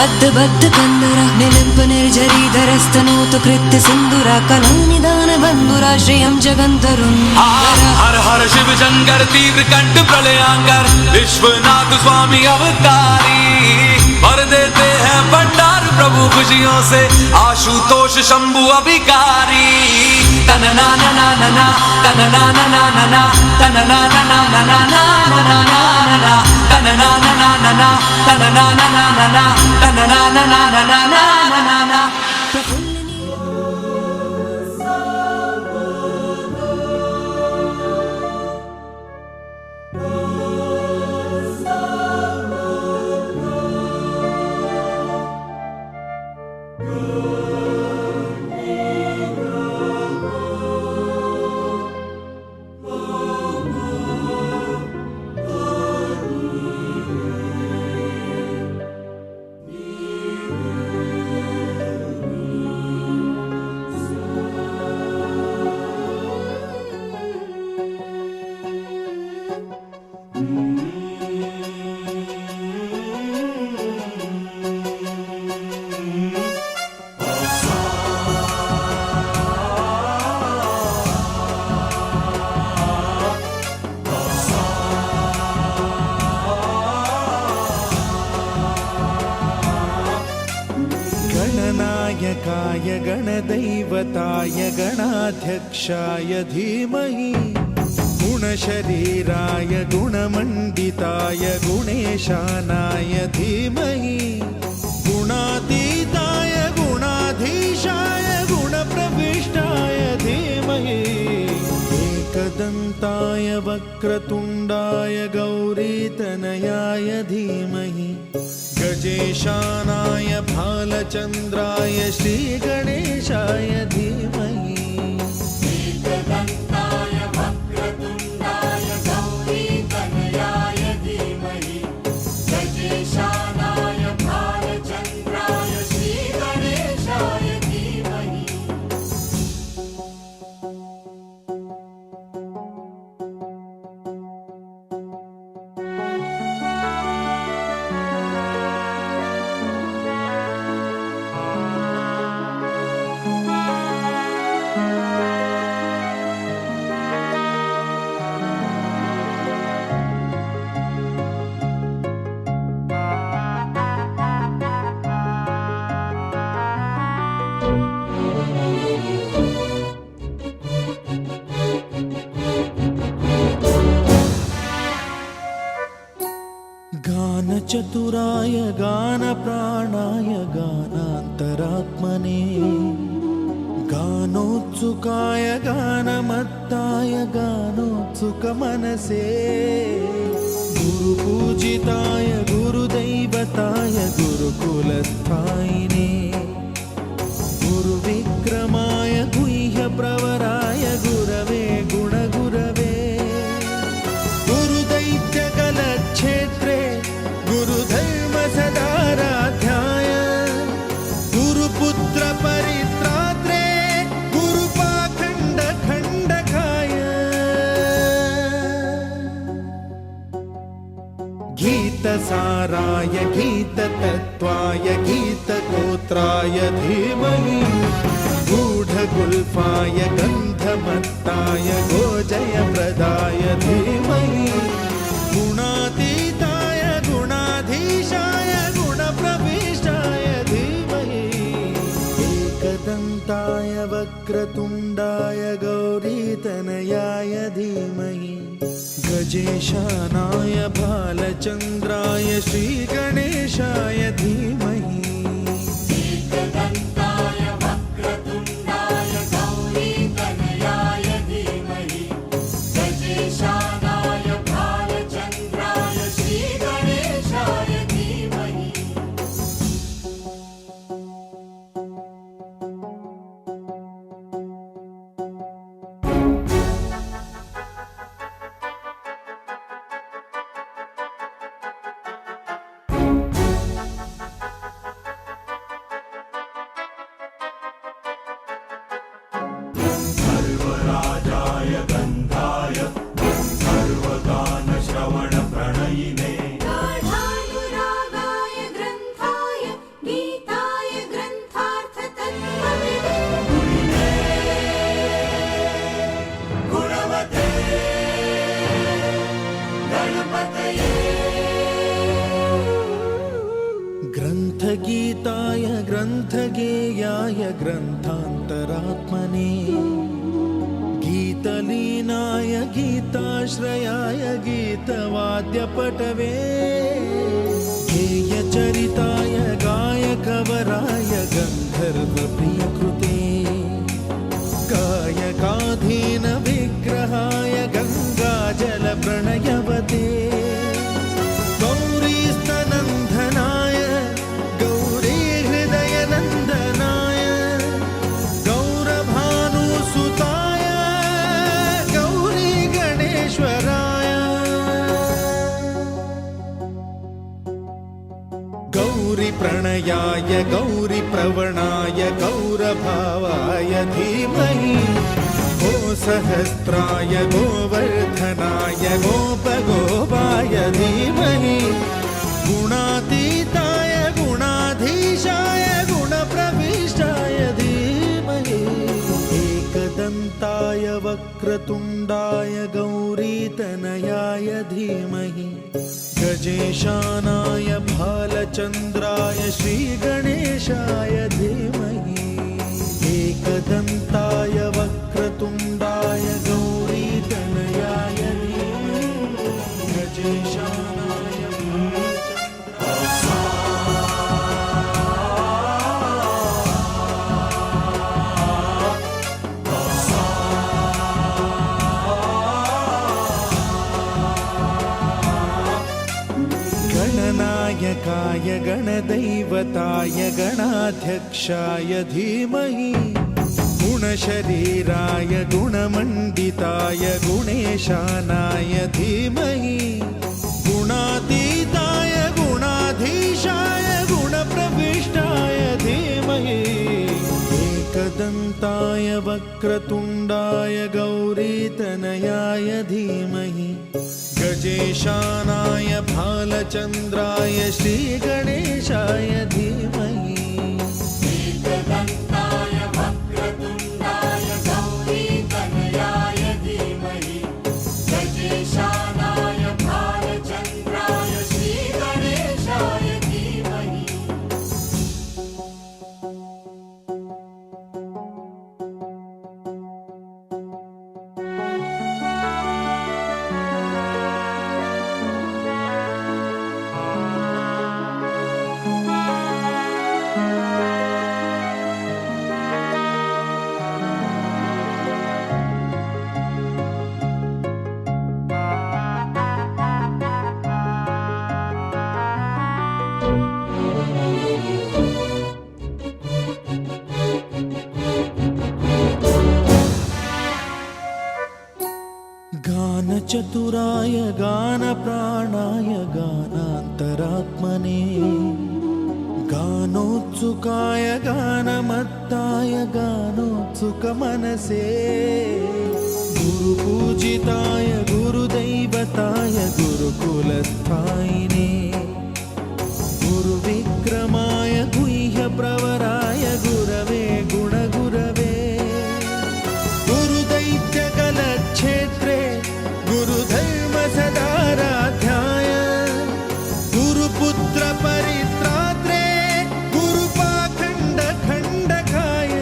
बद्ध बद्ध कंदर निलिंप निर्जरीधरस्तनोतु कृत्य सिंदूर कलानिदान बंधुरा श्रियं जगंतरुण। हर हर शिव शंकर तीव्र कंठ प्रलयांकर विश्वनाथ स्वामी अवतारी भर देते हैं भंडार प्रभु खुशियों से आशुतोष शंभु अभिकारी। तन ना ना ना ना ना तन ना ना ना ना ना तन ना ना ना ना ना ना ना ना ना तन ना ना ना ना ना तन ना ना ना ना ना तन ना ना ना ना ना ना ना ना। गणनायकाय गणदैवताय गणाध्यक्षाय धीमहि गुणशरीराय गुणमण्डिताय गुणेशानाय धीमहि गुणातीताय गुणाधीशाय गुणप्रविष्टाय धीमहि एकदन्ताय वक्रतुण्डाय गौरीतनयाय धीमहि गजेशानाय भालचन्द्राय श्रीगणेशाय धीमहि एकदन्ताय वक्रतुण्डाय गौरीतनयाय धीमहि गजेशानाय भालचन्द्राय श्रीगणेशाय धीमहि। गानचतुराय गानप्राणाय गानान्तरात्मने गानोत्सुकाय गानमत्ताय गानोत्सुकमनसे गुरुपूजिताय गुरुदैवताय गुरुकुलस्थायिने गुरुविक्रमाय गुह्यप्रवराय गुरवे गुणगुरवे गुरुदैत्यकलक्षेत्रे गुरुधर्मसदाराध्याय गुरुपुत्र परित्रात्रे गुरुपाखण्डखण्डकाय गीतसाराय गीततत्त्वाय गीतगोत्राय धीमहि गूढगुल्फाय गन्धमत्ताय गोजयप्रदाय धीमहि गुणातीताय गुणाधीशाय गुणप्रविष्टाय धीमहि एकदन्ताय वक्रतुण्डाय गौरीतनयाय धीमहि गजेशानाय भालचन्द्राय श्रीगणेशाय धीमहि एकदन्ताय वक्रतुण्डाय गौरीतनयाय धीमहि गजेशानाय भालचन्द्राय श्रीगणेशाय धीमहि। गणपतये ग्रन्थगीताय ग्रन्थगेयाय ग्रन्थान्तरात्मने गीतलीनाय गीताश्रयाय गीतवाद्यपटवे गेयचरिताय गायकवराय गन्धर्वप्रियकृते गायकाधीन विग्रहाय गङ्गाजलप्रणयवते गौरीस्तनन्दनाय गौरीहृदयनन्दनाय गौरभानुसुताय गौरीगणेश्वराय गौरीप्रणयाय गौरीप्रवणाय गौरभावाय धीमहि गोसहस्राय गोवर्धनाय गोपगोपाय धीमहि गुणातीताय गुणाधीशाय गुणप्रविष्टाय धीमहि एकदन्ताय वक्रतुण्डाय गौरीतनयाय धीमहि गजेशानाय भालचन्द्राय श्रीगणेशाय धीमहि एकदन्ताय वक्रतुण्डाय गौरीतनयाय धीमहि गजेशानाय गणनायकाय गणदैवताय गणाध्यक्षाय धीमहि गुणशरीराय गुणमण्डिताय गुणेशानाय धीमहि गुणातीताय गुणाधीशाय गुणप्रविष्टाय धीमहि एकदन्ताय वक्रतुण्डाय गौरीतनयाय धीमहि गजेशानाय भालचन्द्राय श्रीगणेशाय धीमहि एकदन्ताय वक्रतुण्डाय गौरीतनयाय धीमहि गजेशानाय भालचन्द्राय श्रीगणेशाय धीमहि गानचतुराय गानप्राणाय गानान्तरात्मने गानोत्सुकाय गानमत्ताय गानोत्सुकमनसे गुरुपूजिताय गुरुदैवताय गुरुकुलस्थायिने गुरुविक्रमाय गुह्यप्रवराय गुरवे गुणगुरवे गुरुदैत्यकलक्षेत्रे गुरुधर्मसदाराध्याय गुरुपुत्रपरित्रात्रे गुरुपाखण्डखण्डकाय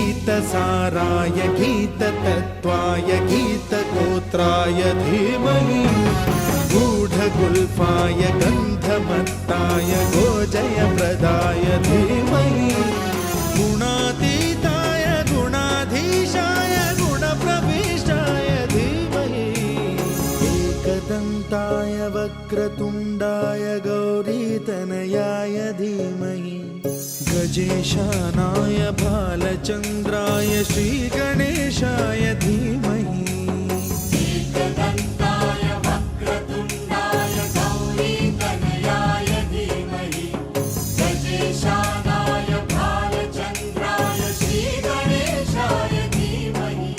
गीतसाराय गीततत्त्वाय गीतगोत्राय धीमहि गूढगुल्फाय गन्धमत्ताय गोजयप्रदाय धीमहि गुणातीताय गुणाधीशाय गुणप्रविष्टाय धीमहि एकदन्ताय वक्रतुण्डाय गौरीतनयाय धीमहि गजेशानाय भालचन्द्राय श्रीगणेशाय धीमहि एकदन्ताय वक्रतुण्डाय गौरीतनयाय धीमहि गजेशानाय भालचन्द्राय श्रीगणेशाय धीमहि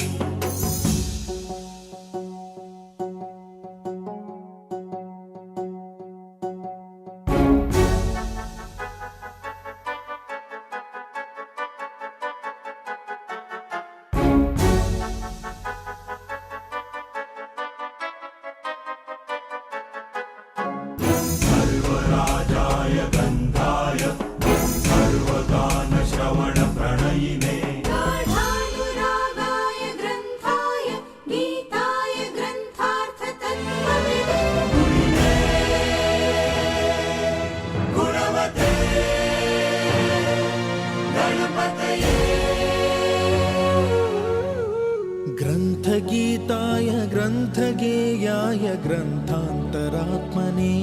ग्रन्थगीताय ग्रन्थगेयाय ग्रन्थान्तरात्मने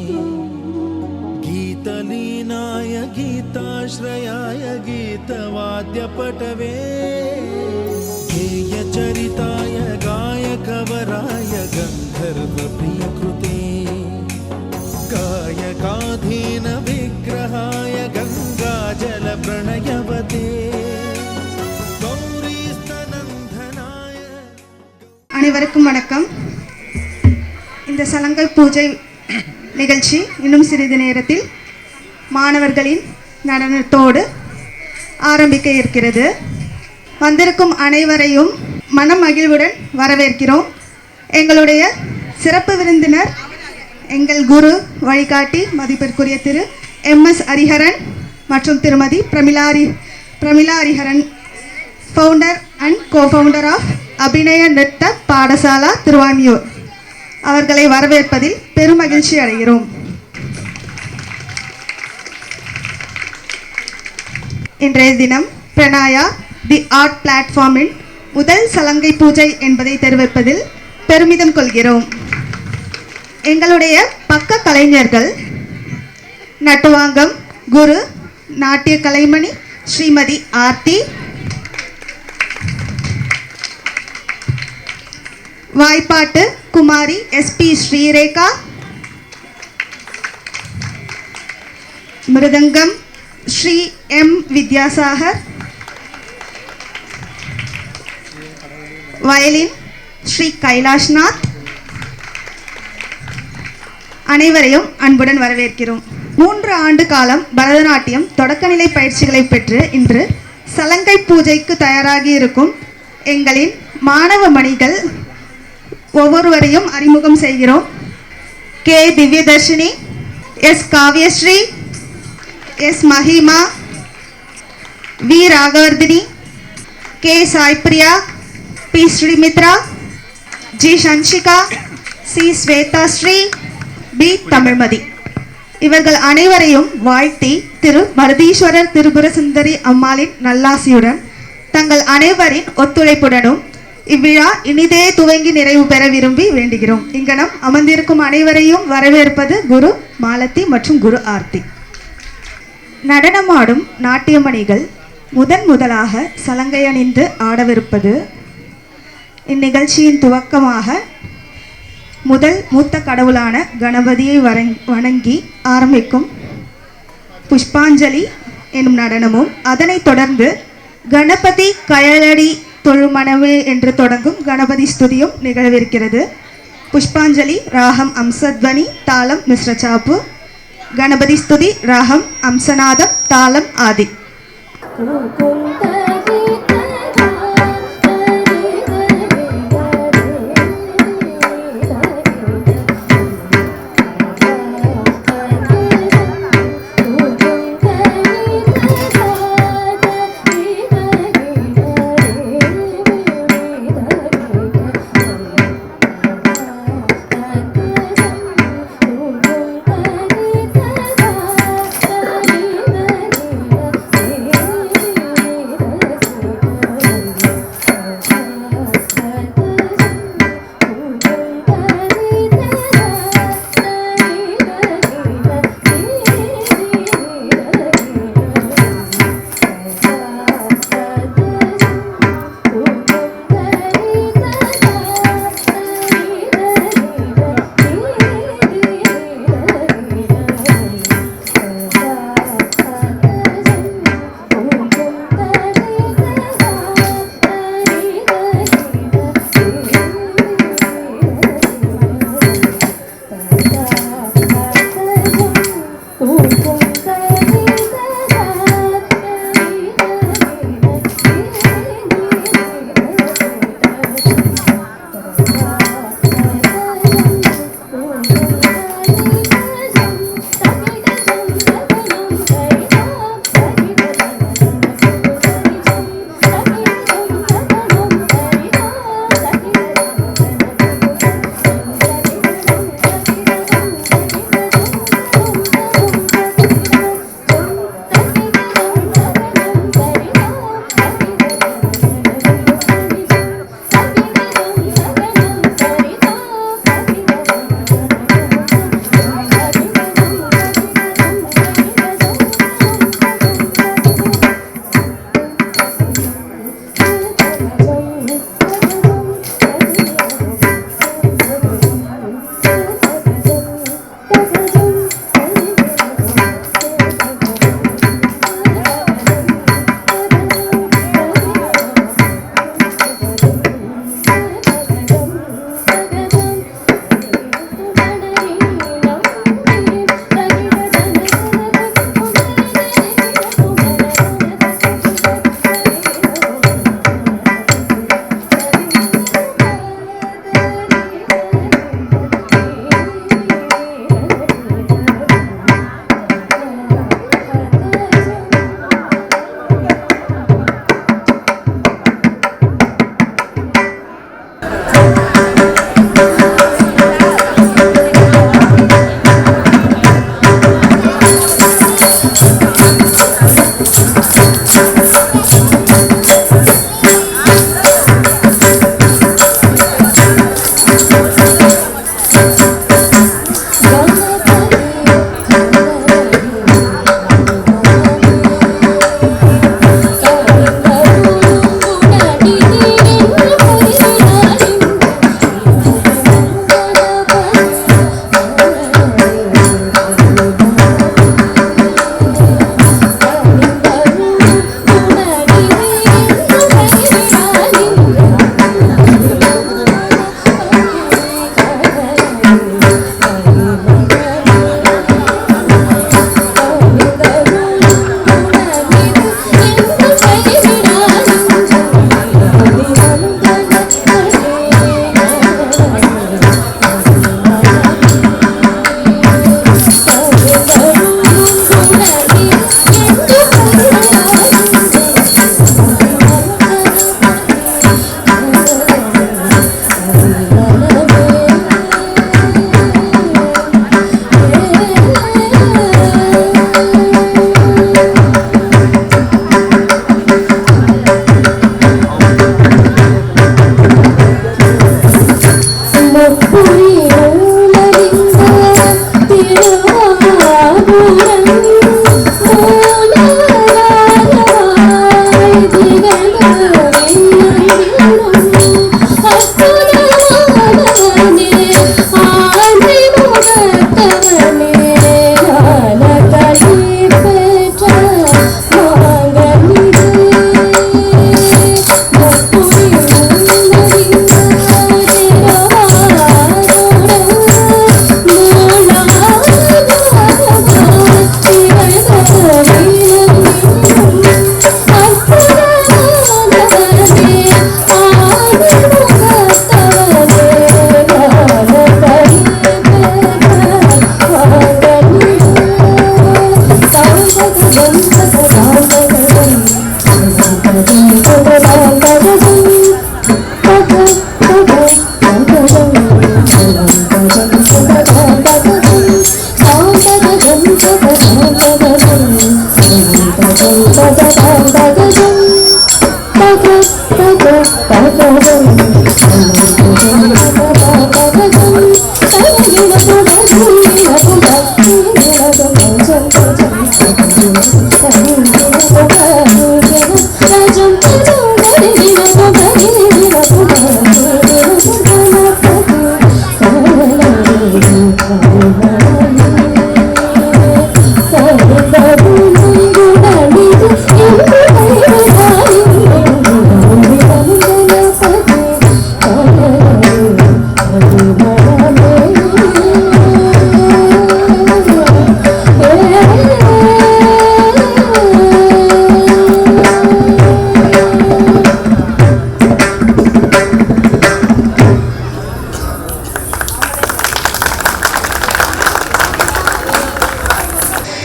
गीतलीनाय गीताश्रयाय गीतवाद्यपटवे गेयचरिताय गायकवराय गन्धर्वप्रियकृते गायकाधीन विग्रहाय गङ्गाजलप्रणयवते गौरीस्तनन्दनाय அனைவருக்கும் வணக்கம். இந்த சலங்கை பூஜை நிகழ்ச்சி இன்னும் சிறிது நேரத்தில் மாணவர்களின் நடனத்தோடு ஆரம்பிக்க இருக்கிறது. வந்திருக்கும் அனைவரையும் மனமகிழ்வுடன் வரவேற்கிறோம். எங்களுடைய சிறப்பு விருந்தினர் எங்கள் குரு வழிகாட்டி மதிப்பிற்குரிய திரு MS ஹரிஹரன் மற்றும் திருமதி Pramila Hariharan, founder and cofounder of Abhinaya Nritya Padasala Thiruvanmiyur அவர்களை வரவேற்பதில் பெருமகிழ்ச்சி அடைகிறோம். இன்றைய தினம் பிரணாயா தி ஆர்ட் பிளாட்ஃபார்மின் முதல் சலங்கை பூஜை என்பதை தெரிவிப்பதில் பெருமிதம் கொள்கிறோம். எங்களுடைய பக்க கலைஞர்கள் நட்டுவாங்கம் குரு நாட்டிய கலைமணி ஸ்ரீமதி ஆர்த்தி, வாய்ப்பாட்டு குமாரி SP ஸ்ரீரேகா, மிருதங்கம் ஸ்ரீ M வித்யாசாகர், வயலின் ஸ்ரீ கைலாஷ்நாத். அனைவரையும் அன்புடன் வரவேற்கிறோம். 3 ஆண்டு காலம் பரதநாட்டியம் தொடக்கநிலை பயிற்சிகளை பெற்று இன்று சலங்கை பூஜைக்கு தயாராகி இருக்கும் எங்களின் மாணவ மணிகள் ஒவ்வொருவரையும் அறிமுகம் செய்கிறோம். K Divyadharshini, S Kavyasri, S Mahima, V ராகவர்தினி, K Saipriya, P ஸ்ரீமித்ரா, G சன்ஷிகா, C ஸ்வேதாஸ்ரீ, B Tamilmathi. இவர்கள் அனைவரையும் வாழ்த்தி திரு மருதீஸ்வரர் திரிபுர சுந்தரி அம்மாளின் நல்லாசியுடன் தங்கள் அனைவரின் ஒத்துழைப்புடனும் இவ்விழா இனிதே துவங்கி நிறைவு பெற விரும்பி வேண்டுகிறோம். இங்கனம் அமர்ந்திருக்கும் அனைவரையும் வரவேற்பது குரு மாலதி மற்றும் குரு ஆர்த்தி. நடனமாடும் நாட்டியமணிகள் முதலாக சலங்கை அணிந்து ஆடவிருப்பது இந்நிகழ்ச்சியின் துவக்கமாக முதல் மூத்த கடவுளான கணபதியை வணங்கி ஆரம்பிக்கும் புஷ்பாஞ்சலி எனும் நடனமும், அதனைத் தொடர்ந்து கணபதி கயலடி தொழுமணவே என்று தொடங்கும் கணபதி ஸ்துதியும் நிகழவிருக்கிறது. புஷ்பாஞ்சலி ராகம் அம்சத்வனி, தாளம் மிஸ்ர சாப்பு. கணபதி ஸ்துதி ராகம் அம்சநாதம், தாளம் ஆதி.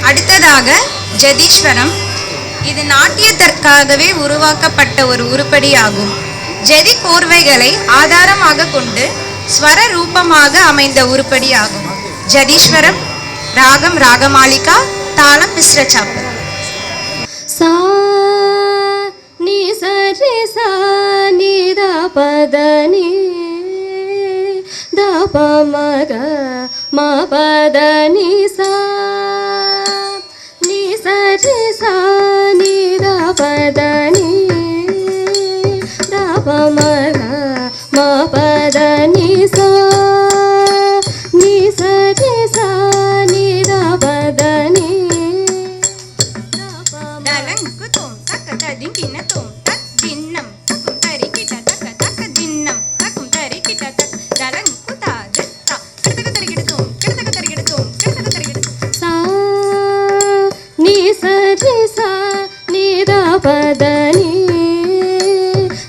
அடுத்ததாக ஜதீஸ்வரம். இது நாட்டியத்திற்காகவே உருவாக்கப்பட்ட ஒரு உருப்படி ஆகும். ஜதி கோர்வைகளை ஆதாரமாக கொண்டு ஸ்வர ரூபமாக அமைந்த உருப்படி ஆகும். ஜதீஸ்வரம் ராகம் ராகமாலிகா, தாளம் மிஸ்ர சாப்பு. சா நீ சரி சா நீ த பத நீ த ப ம க ம பத நீ சா நீ சரி சா நீ த பத நீ த ப ம க ம பத நீ சா நீ சரி சா நீ த பத நீ தலங்கு தோம் தக்க ததின் கிண்ண தோம் தக் தின்னம் தக்கும் தரி கிட்ட தக்க தக்க தின்னம் தக்கும் தரி கிட்ட தக் தலங்கு தாது தா கிடதக தரி கிட்ட தோம் கிடதக தரி கிட்ட தோம் கிடதக தரி கிட்ட சா நீ சரி சா நீ த பத நீ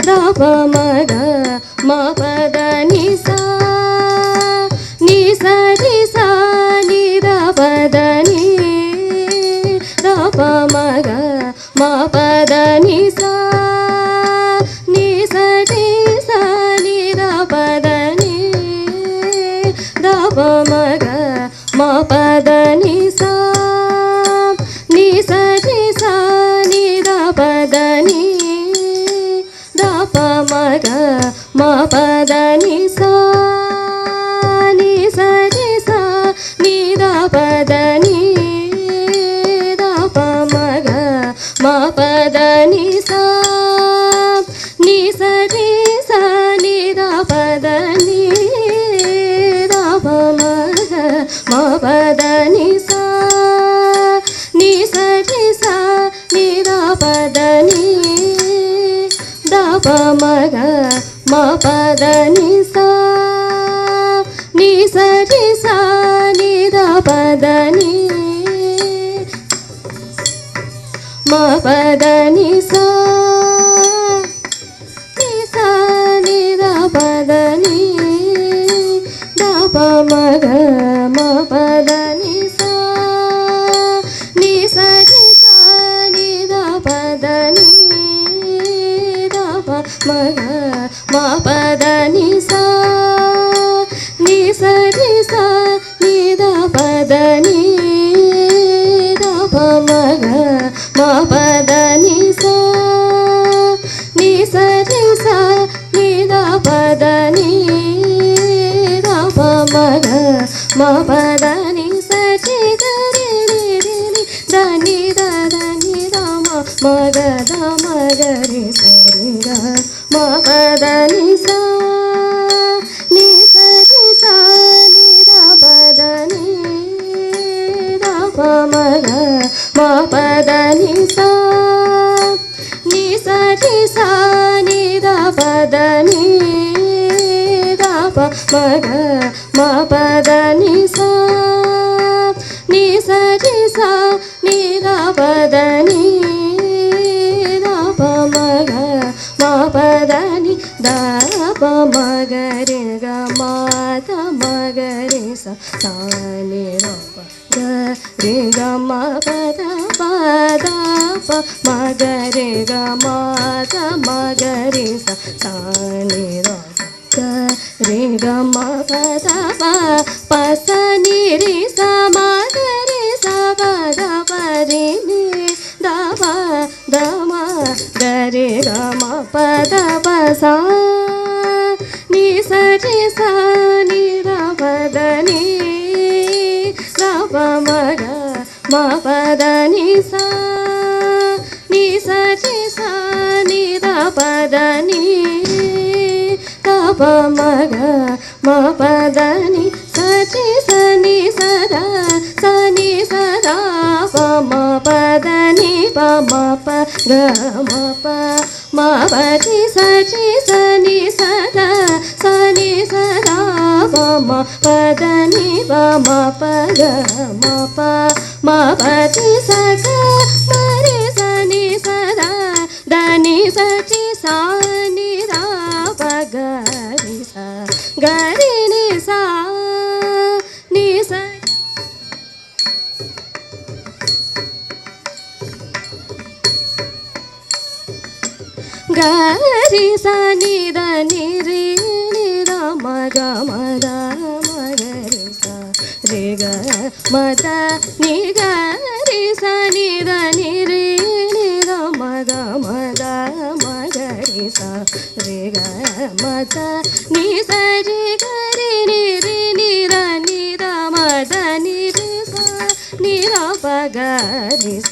த ப ம க ம பத நீ சா நீ சரி சா நீ த பத நீ த ப ம க ம பத நீ சா நீ சரி சா நீ த பத நீ த ப ம க ம பத நீ சா நீ சரி சா நீ த பத நீ த ப ம க ம பத நீ சா நீ சரி சா நீ த பத நீ த ப ம க ம பத நீ சா நீ சரி சா நீ த பத நீ த ப ம க ம பத நீ சா நீ சரி சா நீ த பத நீ த ப ம க ம பத நீ சா நீ சரி சா நீ த பத நீ ம பத நீ சா நீ சா நீ த பத நீ த ப ம க ம பத நீ சா நீ சரி சா நீ த பத நீ த ப ம க ம பத நீ சா நீ சரி சா நீ த பத நீ த ப ம க ம பத நீ சா நீ சரி சா நீ த பத நீ த ப ம க ம பத நீ சரி கரி ரி ரி த நீ த நீ த ம ம க த ம க ரி சரி க ம பத நீ சா நீ சரி சா நீ த பத நீ த ப ம க ம பத நீ சா நீ சரி சா நீ த பத நீ த ப ம க ம பத நீ சா நீ சரி சா நீ த பத நீ த ப ம க ம பத நீ த ப ம க ரி க ம த ம க ரி சா சா நீ ர ப க ரி க ம ப த ப த ப ம க ரி க ம த ம க ரி சா சா நீ ர ப க रे ग म प द प प स नि रे स म ग रे स प द प रे नि द प द म ग रे ग म प द प स नि स रे स नि द प द नि द प म ग म प द नि स नि स रे स नि द प द नि द प म ग म प द नि स रे स नि स द स नि स द प म प द नि प म प ग म प म प रि स रि स नि स द स नि स द प म प द नि प म प ग म प म प रि स ग म रि स नि स द द नि स रि स नि द प ग रि स ग रि नि स नि स ग रि स नि द नि रि नि द म ग म द म ग रि स रे ग म द नि ग रि स नि द नि रि नि द म ग म द म ग रि स रे ग म द नि स रि ग रि नि द नि द म द नि रि स नि द प ग रि स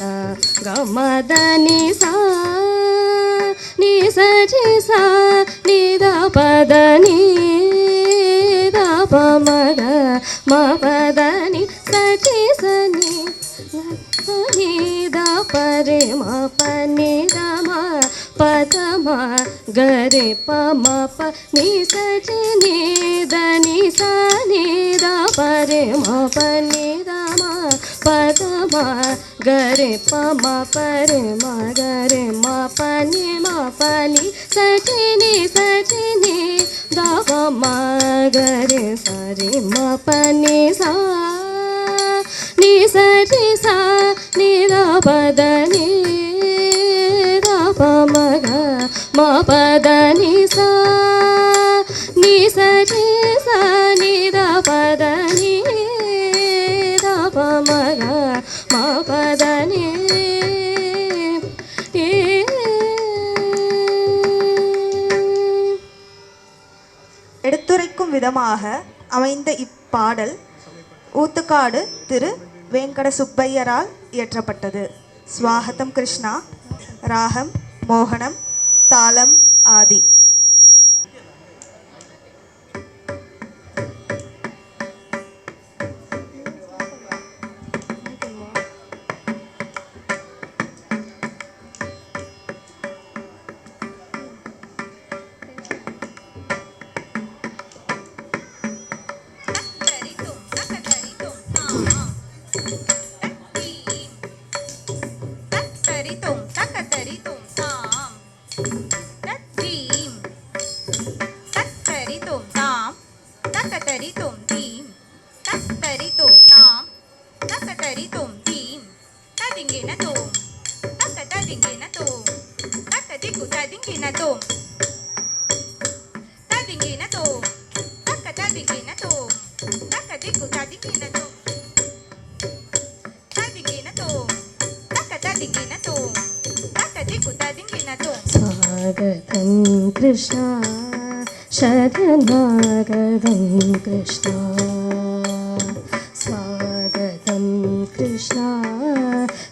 ग म द नि स नि स रि स नि द प द नि द प म ग म प द नि स रि स नि स नि द प रे म प नि द म प द म ग रे प म प नि स रि नि द नि स नि द प रे म प नि द म प द म ग रे प म प रे म ग रे म प नि स रि नि द प म ग रे स रे म प नि स नि स रि स नि द प द नि द प म ग म प द नि स नि स रि स नि द प द नि द प म ग म प द नि எடுத்துரைக்கும் விதமாக அமைந்த இப்பாடல் ஊத்துக்காடு திரு வெங்கட சுப்பையரால் இயற்றப்பட்டது. ஸ்வாகதம் கிருஷ்ணா. ராகம் மோகனம். தாளம் ஆதி. स्वागतं कृष्णा शरणागतं कृष्णा स्वागतं कृष्णा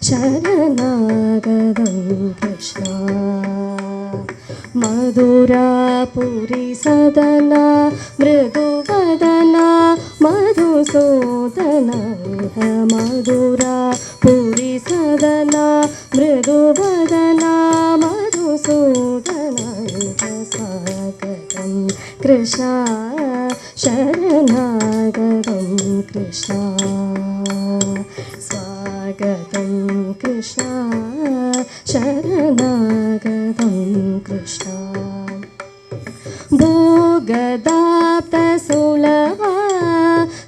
शरणागतं कृष्णा मधुरापुरी सदना मृदुवदना मधुसूदन मधुरापुरी सदना मृदुवदना मधुसूदन स्वागतं कृष्णा शरणागतं कृष्णा स्वागतं कृष्णा शरणागतं कृष्णा भोगदाप्तसुलभा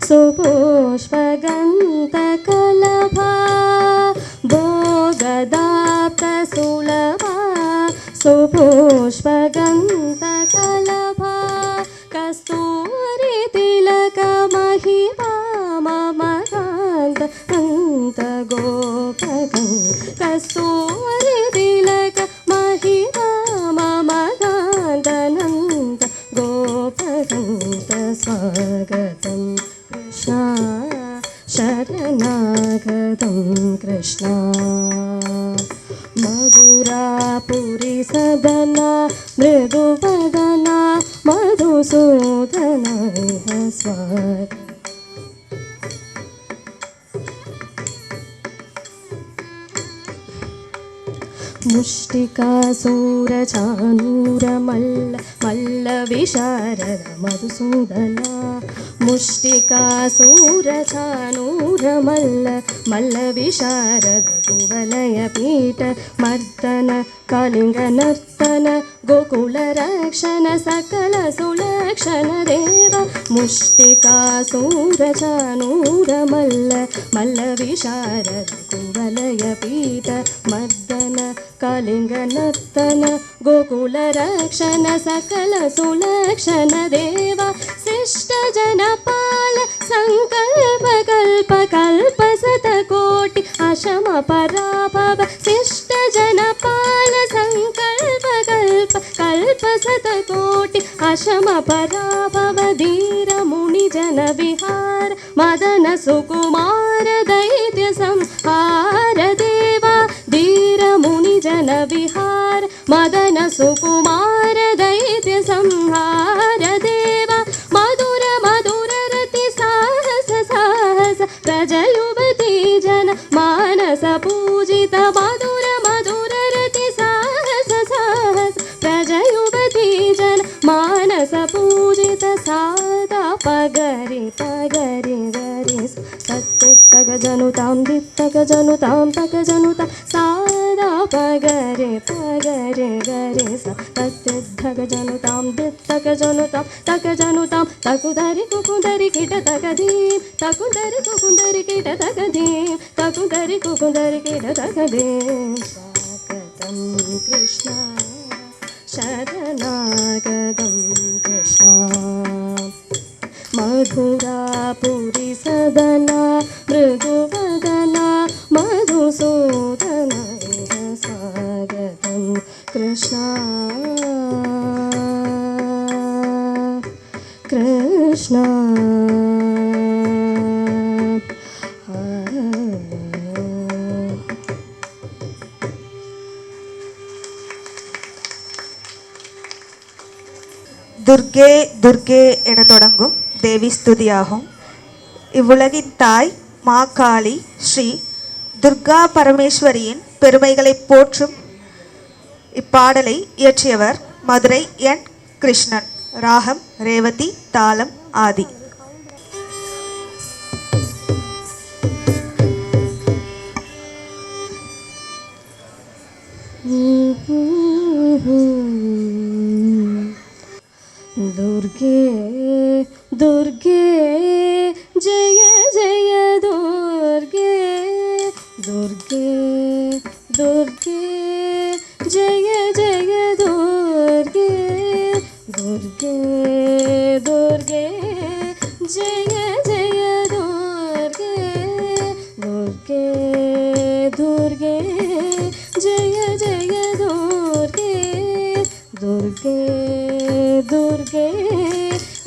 सुपुष्पगन्धकलभा भोगदाप्तसुलभा सुपुष्पगन्धकलभा कस्तूरी मधुसूत स्वागतं कृष्णा शरणागतं कृष्णा मधुरापुरी सदना मृदुवदना मधुसूदनाय स्वागतम् मुष्टिकासूरचानूरमल्ल मल्लविशारद मधुसूदना मुष्टिकासूरचानूरमल्ल मल्लविशारद कुवलयपीठ मर्दन कलिङ्गनर्तन गोकुलरक्षण सकलसुलक्षण देव मुष्टिकासूरचानूरमल्ल मल्लविशारद कुवलयपीठ मर्दन कलिङ्गनर्तन गोकुलरक्षण सकलसुलक्षण देव शिष्टजनपाल सङ्कल्पकल्पकल्प शतकोटि अशम पराभव शिष्टजनपाल सङ्कल्पकल्प कल्प शतकोटि अशम पराभव धीर मुनिजन विहार मदन सुकुमार दैत्य संहार देवा धीर मुनिजन विहार मदन सुकुमार दैत्य संहार देवा मधुर मधुर रति साहस साहस प्रजयुवती जन मानस पूजित मधुर मधुर रति साहस साहस प्रजयुवती जन मानस पूजित सादा पगरि पगरि गरि तग जनुतां दित्तग जनुतां तग जनुतां सादा पगरे पगरे गरे तग जनुतां दित्तग जनुतां तग जनुतां तकुदरि कुकुदरि किट तगदीं तकुदरि कुकुदरि किट तगदीं तकुदरि कुकुदरि किट तगदीं स्वागतं कृष्ण शरणागतं कृष्ण मधुरापुरी सदना मृदुवदना मधुसूदनाय स्वागतं कृष्णा कृष्णा துர்கே துர்கே என தொடங்கும் தேவி ஸ்துதியாகும். இவ்வுலகின் தாய் மாகாளி ஸ்ரீ துர்கா பரமேஸ்வரியின் பெருமைகளை போற்றும் இப்பாடலை இயற்றியவர் மதுரை என் கிருஷ்ணன். ராகம் ரேவதி, தாளம் ஆதி. दुर्गे दुर्गे जय जय दुर्गे दुर्गे दुर्गे जय जय दुर्गे दुर्गे दुर्गे जय जय दुर्गे दुर्गे दुर्गे जय जय दुर्गे दुर्गे दुर्गे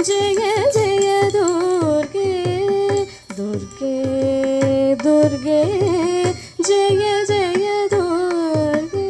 जय जय दुर्गे दुर्गे दुर्गे जय जय दुर्गे.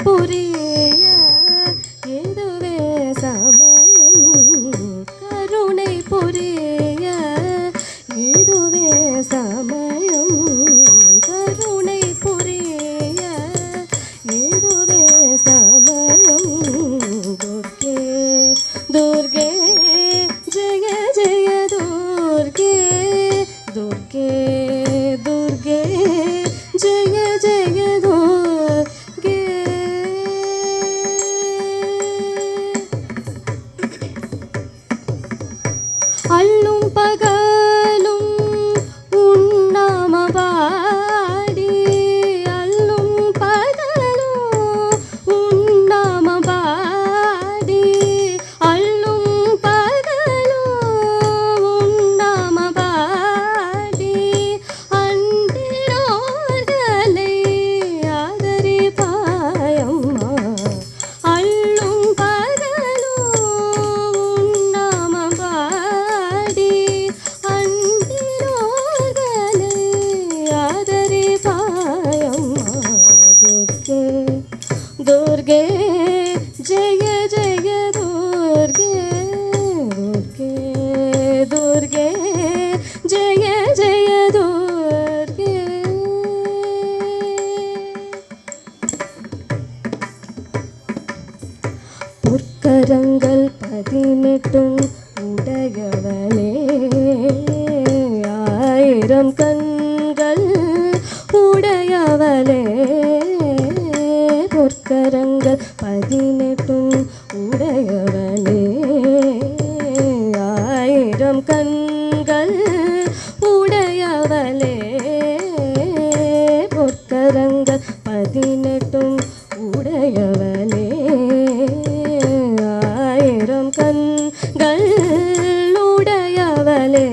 புரிய இதுவே சமயம் கருணை புரிய இதுவே சமயம் கருணை புரிய இதுவே சமயம் துர்கே துர்கே ஜெய ஜெய துர்கே துர்கே துர்கே ஜெய ஜெய துர்கே அல்லும் பகலும் உண்ணாம பாடி அல்லும் பகலும் உண்ணாம பாடி அல்லும் பகலும் உண்ணாம பாடி அன்பினோர்களை ஆதரி பாயம்மா அல்லும் பகலும் உண்ணாம பாடி அன்பினோர்களை ஆதரி பாயம்மா துர்கே துர்கே ஜெய ஜெய துர்கே துர்கே துர்கே ஜெய ஜெய துர்கே பொற்கரங்கள் 18 உடையவனே ஆயிரம் கண்கள் உடையவளே பொற்கரங்கள் 18 உடையவனே ஆயிரம் கண்கள் உடையவளே பொற்கரங்கள் 18 உடையவளே ஆயிரம் கண்கள் உடையவளே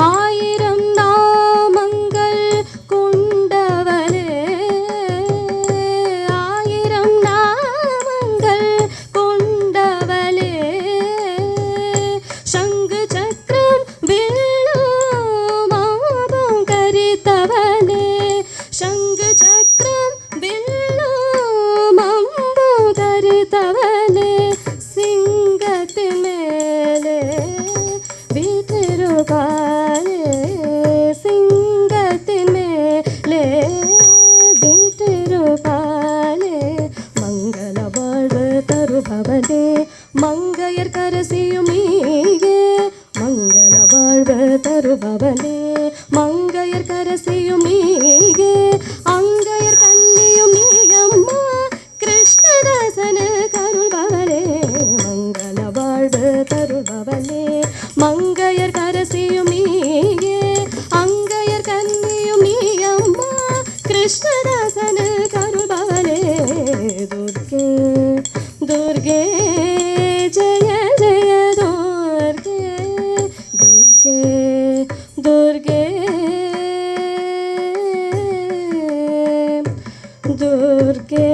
ஆயிரம் நாமங்கள் கொண்டவளே ஆயிரம் நாமங்கள் கொண்டவளே சங்கு சக்கரம் வில்லும் ஆபம் கரித்தவளே சங்கு சக்கரம் வில்லும் அம்பும் கரித்தவளே சிங்கத்தின் மேலே வீற்றிருப்பாளே சிங்கத்தின் மேலே வீற்றிருப்பாளே மங்கள வாழ்வு தருபவனே மங்கையர் கரசியும் நீயே மங்கள வாழ்வு தருபவனே மங்கையர் கரசியும் நீயே அங்கையர் கண்ணியும் நீயம்மா கிருஷ்ணதாசன கருள்பவளே மங்கள வாழ்வு தருபவளே மங்கையர் கரசியும் நீயே அங்கையர் கண்ணியும் நீயம்மா கிருஷ்ணதாசன கருள்பவளே துர்கே துர்கே ஜெய ஜெய துர்கே துர்கே துர்கே துர்கே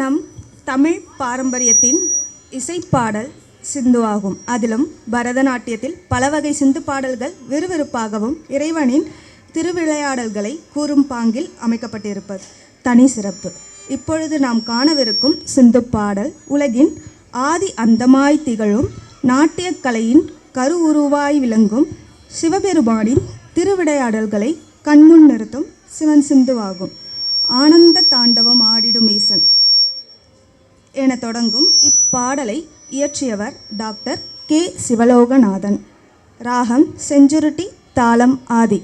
நம் தமிழ் பாரம்பரியத்தின் இசைப்பாடல் சிந்து ஆகும். அதிலும் பரதநாட்டியத்தில் பல வகை சிந்து பாடல்கள் விறுவிறுப்பாகவும் இறைவனின் திருவிளையாடல்களை கூறும் பாங்கில் அமைக்கப்பட்டிருப்பது தனி சிறப்பு. இப்பொழுது நாம் காணவிருக்கும் சிந்து பாடல் உலகின் ஆதி அந்தமாய் திகழும் நாட்டியக்கலையின் கருவுருவாய் விளங்கும் சிவபெருமானின் திருவிளையாடல்களை கண்முன் நிறுத்தும் சிவன் சிந்துவாகும். ஆனந்த தாண்டவம் ஆடிடும் ஈசன் என தொடங்கும் இப்பாடலை இயற்றியவர் டாக்டர் கே சிவலோகநாதன். ராகம் செஞ்சுருட்டி, தாளம் ஆதி.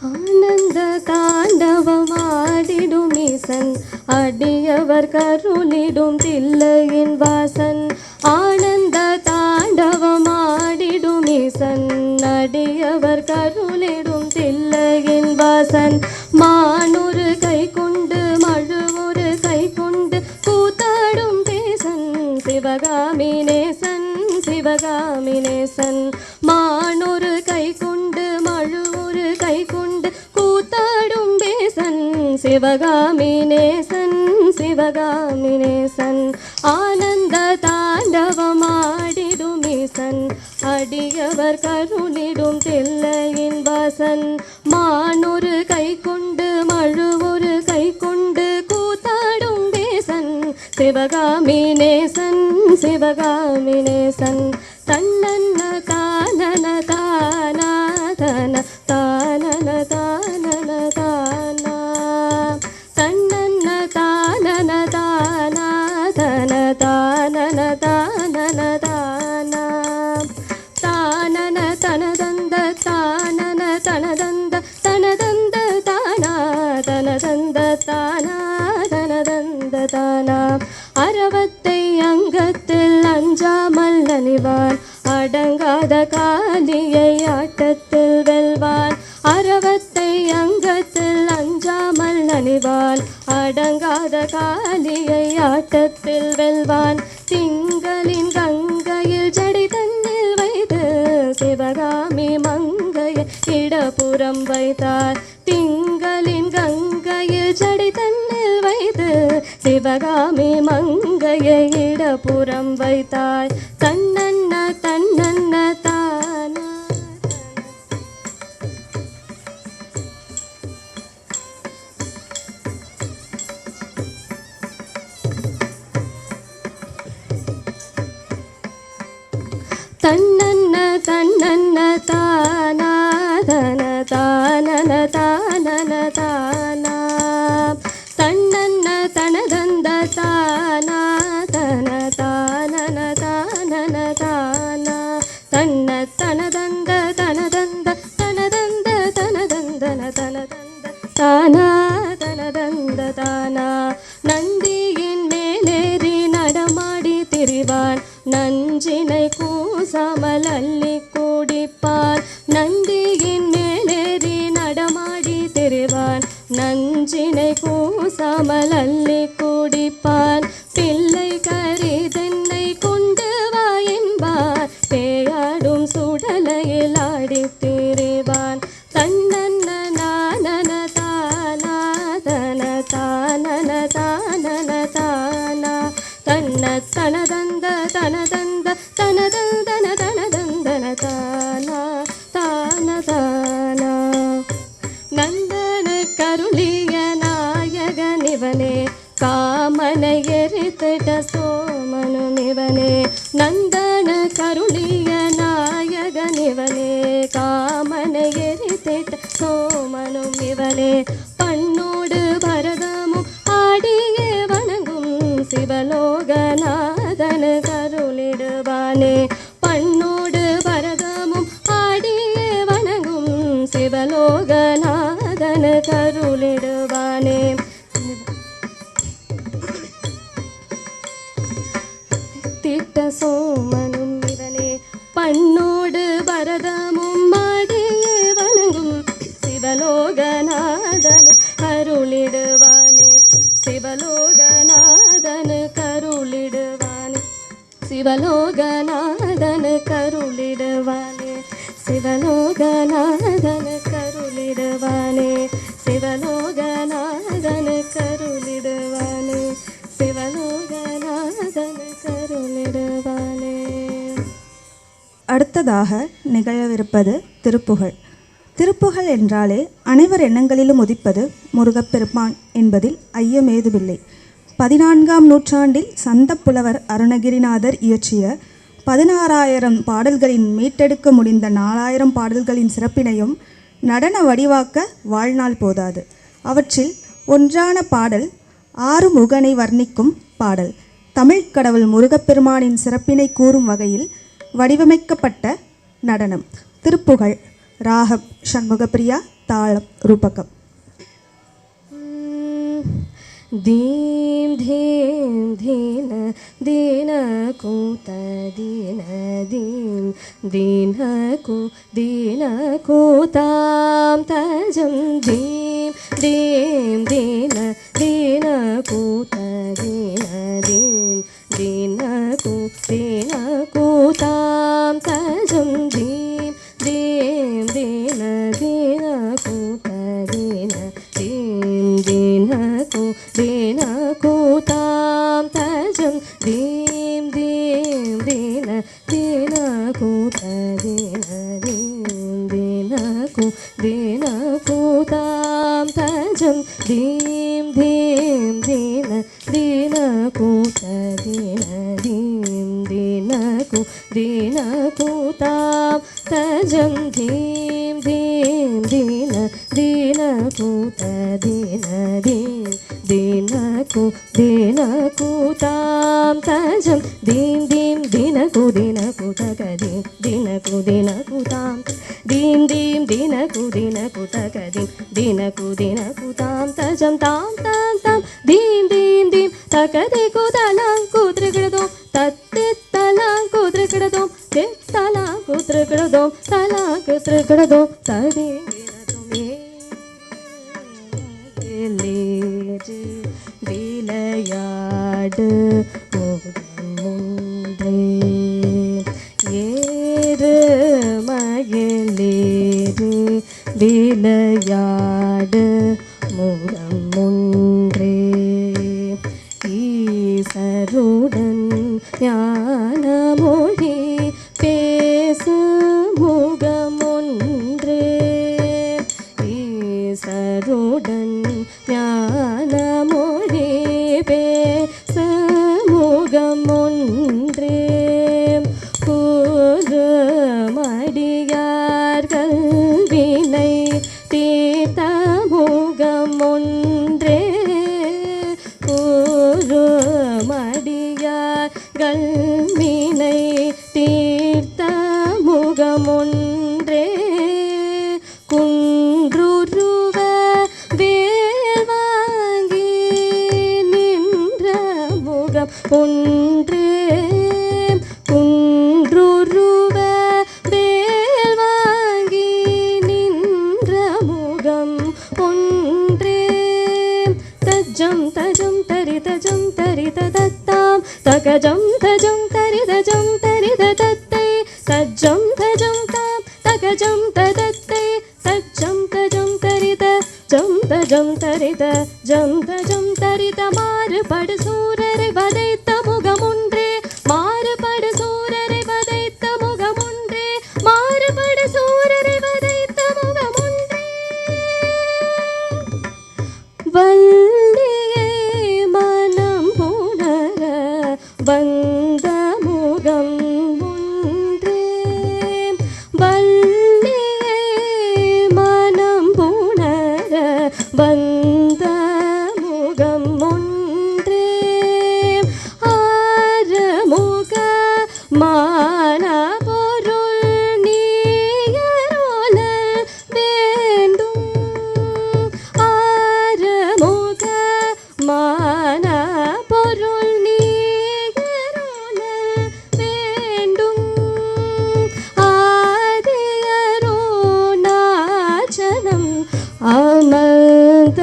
ஆனந்த தாண்டவமாடிடும் ஈசன் அடியவர் கருளிடும் தில்லையின் வாசன். ஆனந்த தாண்டவமாடிடும் ஈசன் அடியவர் கருளிடும் தேசன் மானொரு கை கொண்டு மழுவொரு கை கொண்டு கூத்தாடும் தேசன் சிவகாமி நேசன் சிவகாமி நேசன் மானொரு கை கொண்டு மழுவொரு கை கொண்டு கூத்தாடும் தேசன் சிவகாமி நேசன் சிவகாமி நேசன் ஆனந்த தாண்டவமாடிடும் ஈசன் அடியவர் கருணிடும் தில்லையின் வாசன் மானொரு கை கொண்டு மழுவொரு கை கொண்டு கூத்தாடும் தேசன் சிவகாமி நேசன் சிவகாமி நேசன் தன்னன்ன தானன தானா தன தானன தானன தானா தன்னன்ன தானன தானா தன தானன தானன தானா தானன தனதந்த தானன தனதந்த தனதந்த தானா தனதந்த தானா தனதந்த தானா அரவத்தை அங்கத்தில் அஞ்சாமல் அணிவான் அடங்காத காலியை ஆட்டத்தில் வெல்வான் அரவத்தை அங்கத்தில் அஞ்சாமல் அணிவான் அடங்காத காலியை ஆட்டத்தில் வெல்வான் திங்களின் கங்கையில் ஜடி தன்னில் வைத்து சிவகாமி மங்கையை இடப்புறம் வைத்தார் திங்களின் கங்கையில் ஜடி தன்னில் வைத்து சிவகாமி மங்கையை இடப்புறம் வைத்தாய் தன்னன்ன தன்னன்ன தானா தன்னன்ன தன்னன்ன தானா தன தானன தானன தானா தன்னன்ன தனதந்த தானா தன தானன தானன தானா தன்ன தனதந்த தனதந்த தனதந்த தனதந்தன தனதந்த தானா தனதந்த தானா நந்தியின் மேலேறி நடமாடி திரிவான் நஞ்சினை கூசாமல் அள்ளி கூடிப்பான் நந்தியின் மேலேறி நடமாடி திரிவான் நஞ்சினை கூசாமல் அள்ளி கூடிப்பான் பிள்ளை கரிதென்னை கொண்டு வா என்பார் பேயாடும் சுடலையில் ஆடி திரிவான் தன்னன்ன நானன தானா தன தானன தானன தானா தன்ன தனதந்த தனதந்த தனதந்தன தனதந்தன தானா தான தானா நந்தன கருளிய நாயகனிவனே காமனை எரித்திட்ட சோமனுமிவனே நந்தன கருளிய நாயகனிவனே காமனை எரித்திட்ட சோமனுமிவனே பண்ணோடு பரதமும் ஆடியே வணங்கும் சிவலோகநாதன கருளிடுவானே பண்ணோடு பரதமும் ஆடியே வணங்கும் சிவலோகநாதன கருளிடுவானே திட்ட சோமனும் இவனே பண்ணோடு பரதமும் ஆடியே வணங்கும் சிவலோகநாதன அருளிடுவானே சிவலோகநாதன கருளிடுவானே சிவலோகநாதன கருளிடுவானே சிவலோகநாதன கருளிடுவானே சிவலோகநாதன கருளிடுவானே சிவலோகநாதன கருளிடுவானே. அடுத்ததாக நிகழவிருப்பது திருப்புகழ். திருப்புகழ் என்றாலே அனைவர் எண்ணங்களிலும் உதிப்பது முருகப்பெருமான் என்பதில் ஐயமேதுமில்லை. 14ஆம் நூற்றாண்டில் சந்தப்புலவர் அருணகிரிநாதர் இயற்றிய 16,000 பாடல்களின் மீட்டெடுக்க முடிந்த 4,000 பாடல்களின் சிறப்பினையும் நடன வடிவாக்க வாழ்நாள் போதாது. அவற்றில் ஒன்றான பாடல் ஆறுமுகனை வர்ணிக்கும் பாடல். தமிழ் கடவுள் முருகப்பெருமானின் சிறப்பினை கூறும் வகையில் வடிவமைக்கப்பட்ட நடனம். திருப்புகழ். ராகம் ஷண்முகப்பிரியா. தாளம் ரூபகம். दीम धीम धीन दीन कूत दीन दीम दीन कूताम तजम दीम दीम दीन दीन कूत दीन दीम दीन कूताम तजम दीम दीम दीन दीन कूत दीन दीम दीन कूताम तजम दीम दीम दीन दीन कूत दीन दीम दीन कूताम तजम दीम दीम दीन दीन कूत दीन दीम दीन कूताम तजम दीम दीम दीन दीन कूत दीन दीन कूताम तजम दीम दीम दीन कूतक दीन कूताम दीम दीम दीन कूतक दीन कूताम तजम ताम ताम ताम दीम दीम दीम तकदे कूतलां कूत्रकड़दो तत्ते तलां कूत्रकड़दो ते तलां कूत्रकड़दो तलां कूत्रकड़दो तदे விளையாடு முன்றே ஏறு மகிழேறு விளையாடு முகம் முன்றே ஈசருடன் ஞான மொழி பேசு முகம் ஒன்றே ஈசருடன் ஞான மொழி பேச முகம் ஒன்றே கூறு மடியார்கள் வினை தீர்த்த முகம் ஒன்றே கூறு மடியார்கள் வினை தீர்த்த முகம் ஒன்றே குன்றுருவ வேல் வாங்கி நின்ற முகம் ஒன்றே குன்றுருவ வேல் வாங்கி நின்ற முகம் ஒன்றே தஜம் தஜம் தரி தத்தாம் தகஜம் தஜம் தரி தத்தை தஜம் தஜம் தாம் தகஜம் ததத்தை தஜம் தஜம் தரித ஜம் தஜம் தரித ஜம் தஜம் தரித மாறுபடு சூரரை வதைத்த முகம் ஒன்றே மாறுபடு சூரரை வதைத்த முகம் ஒன்றே மாறுபடு சூரரை வதைத்த முகம் ஒன்றே வள்ளியை மனம் புணர வந்த முகம் ஒன்றே வள்ளியை மனம் புணர வந்த முகம் ஒன்றே ஆறுமுக மான பொருள் நீயரோல வேண்டும் ஆறுமுக மான பொருள் நீயரோல வேண்டும் ஆதியரோ நாச்சனம் அமர்ந்த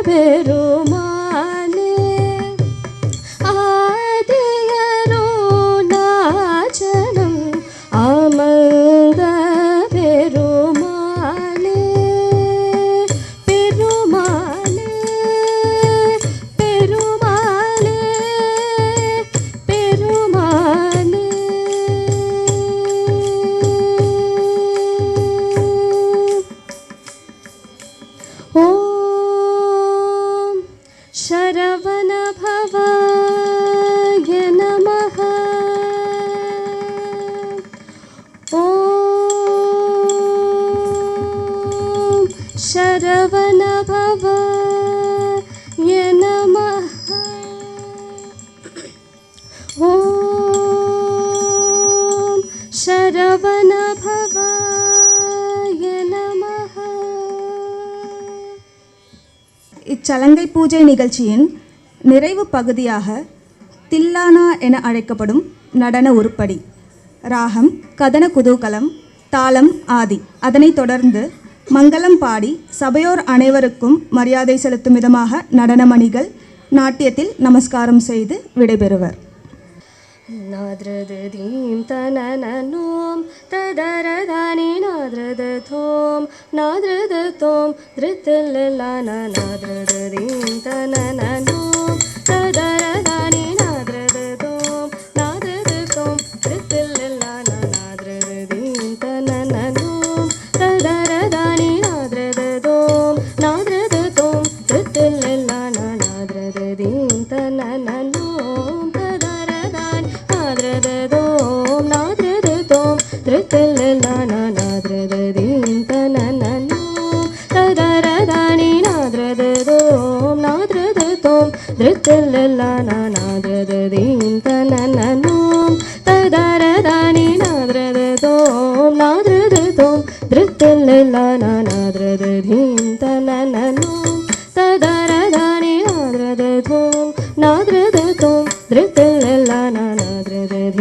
பெருமானே ஆதியரோ நாச்சனம் அமர்ந்த பெருமானே பெருமானே பெருமானே பெருமானே ஓம் शरवण भवाय नमः ओम शरवण भवाय नमः ओम शरवण भवाय नमः இச்சலங்கை பூஜை நிகழ்ச்சியின் நிறைவு பகுதியாக தில்லானா என அழைக்கப்படும் நடன உருப்படி ராகம் கதன குதூகலம் தாளம் ஆதி. அதனைத் தொடர்ந்து மங்களம் பாடி சபையோர் அனைவருக்கும் மரியாதை செலுத்தும் விதமாக நடனமணிகள் நாட்டியத்தில் நமஸ்காரம் செய்து விடைபெறுவர். நாத்ரதீம் தனனனோம் ததரதானி நாத்ரதோம் நாத்ரதோம் திருத்தில்லான நாத்ரதீம் தனனனோம் ததரதானி நாத்ரதோம் நாத்ரதோம் திருத்தில்லான நாத்ரதீம் தனனனோம் ததரதானி நாத்ரதோம் நாத்ரதோம் திருத்தில்லான நாத்ரதீம் தனனனோம் நாத்ரதோம் நாத்ரதோம் திருத்தில்லான நாத்ரதீம் தனனனோம் ததரதானி நாத்ரதோம் நாத்ரதோம் திருத்தில்லான நாத்ரதீம் தனனனோம் ததரதானி நாத்ரதோம் நாத்ரதோம் திருத்தில்லான நாத்ரதீம் தனனனோம் ததரதானி நாத்ரதோம் நாத்ரதோம் திருத்தில்லான நாத்ரதீம்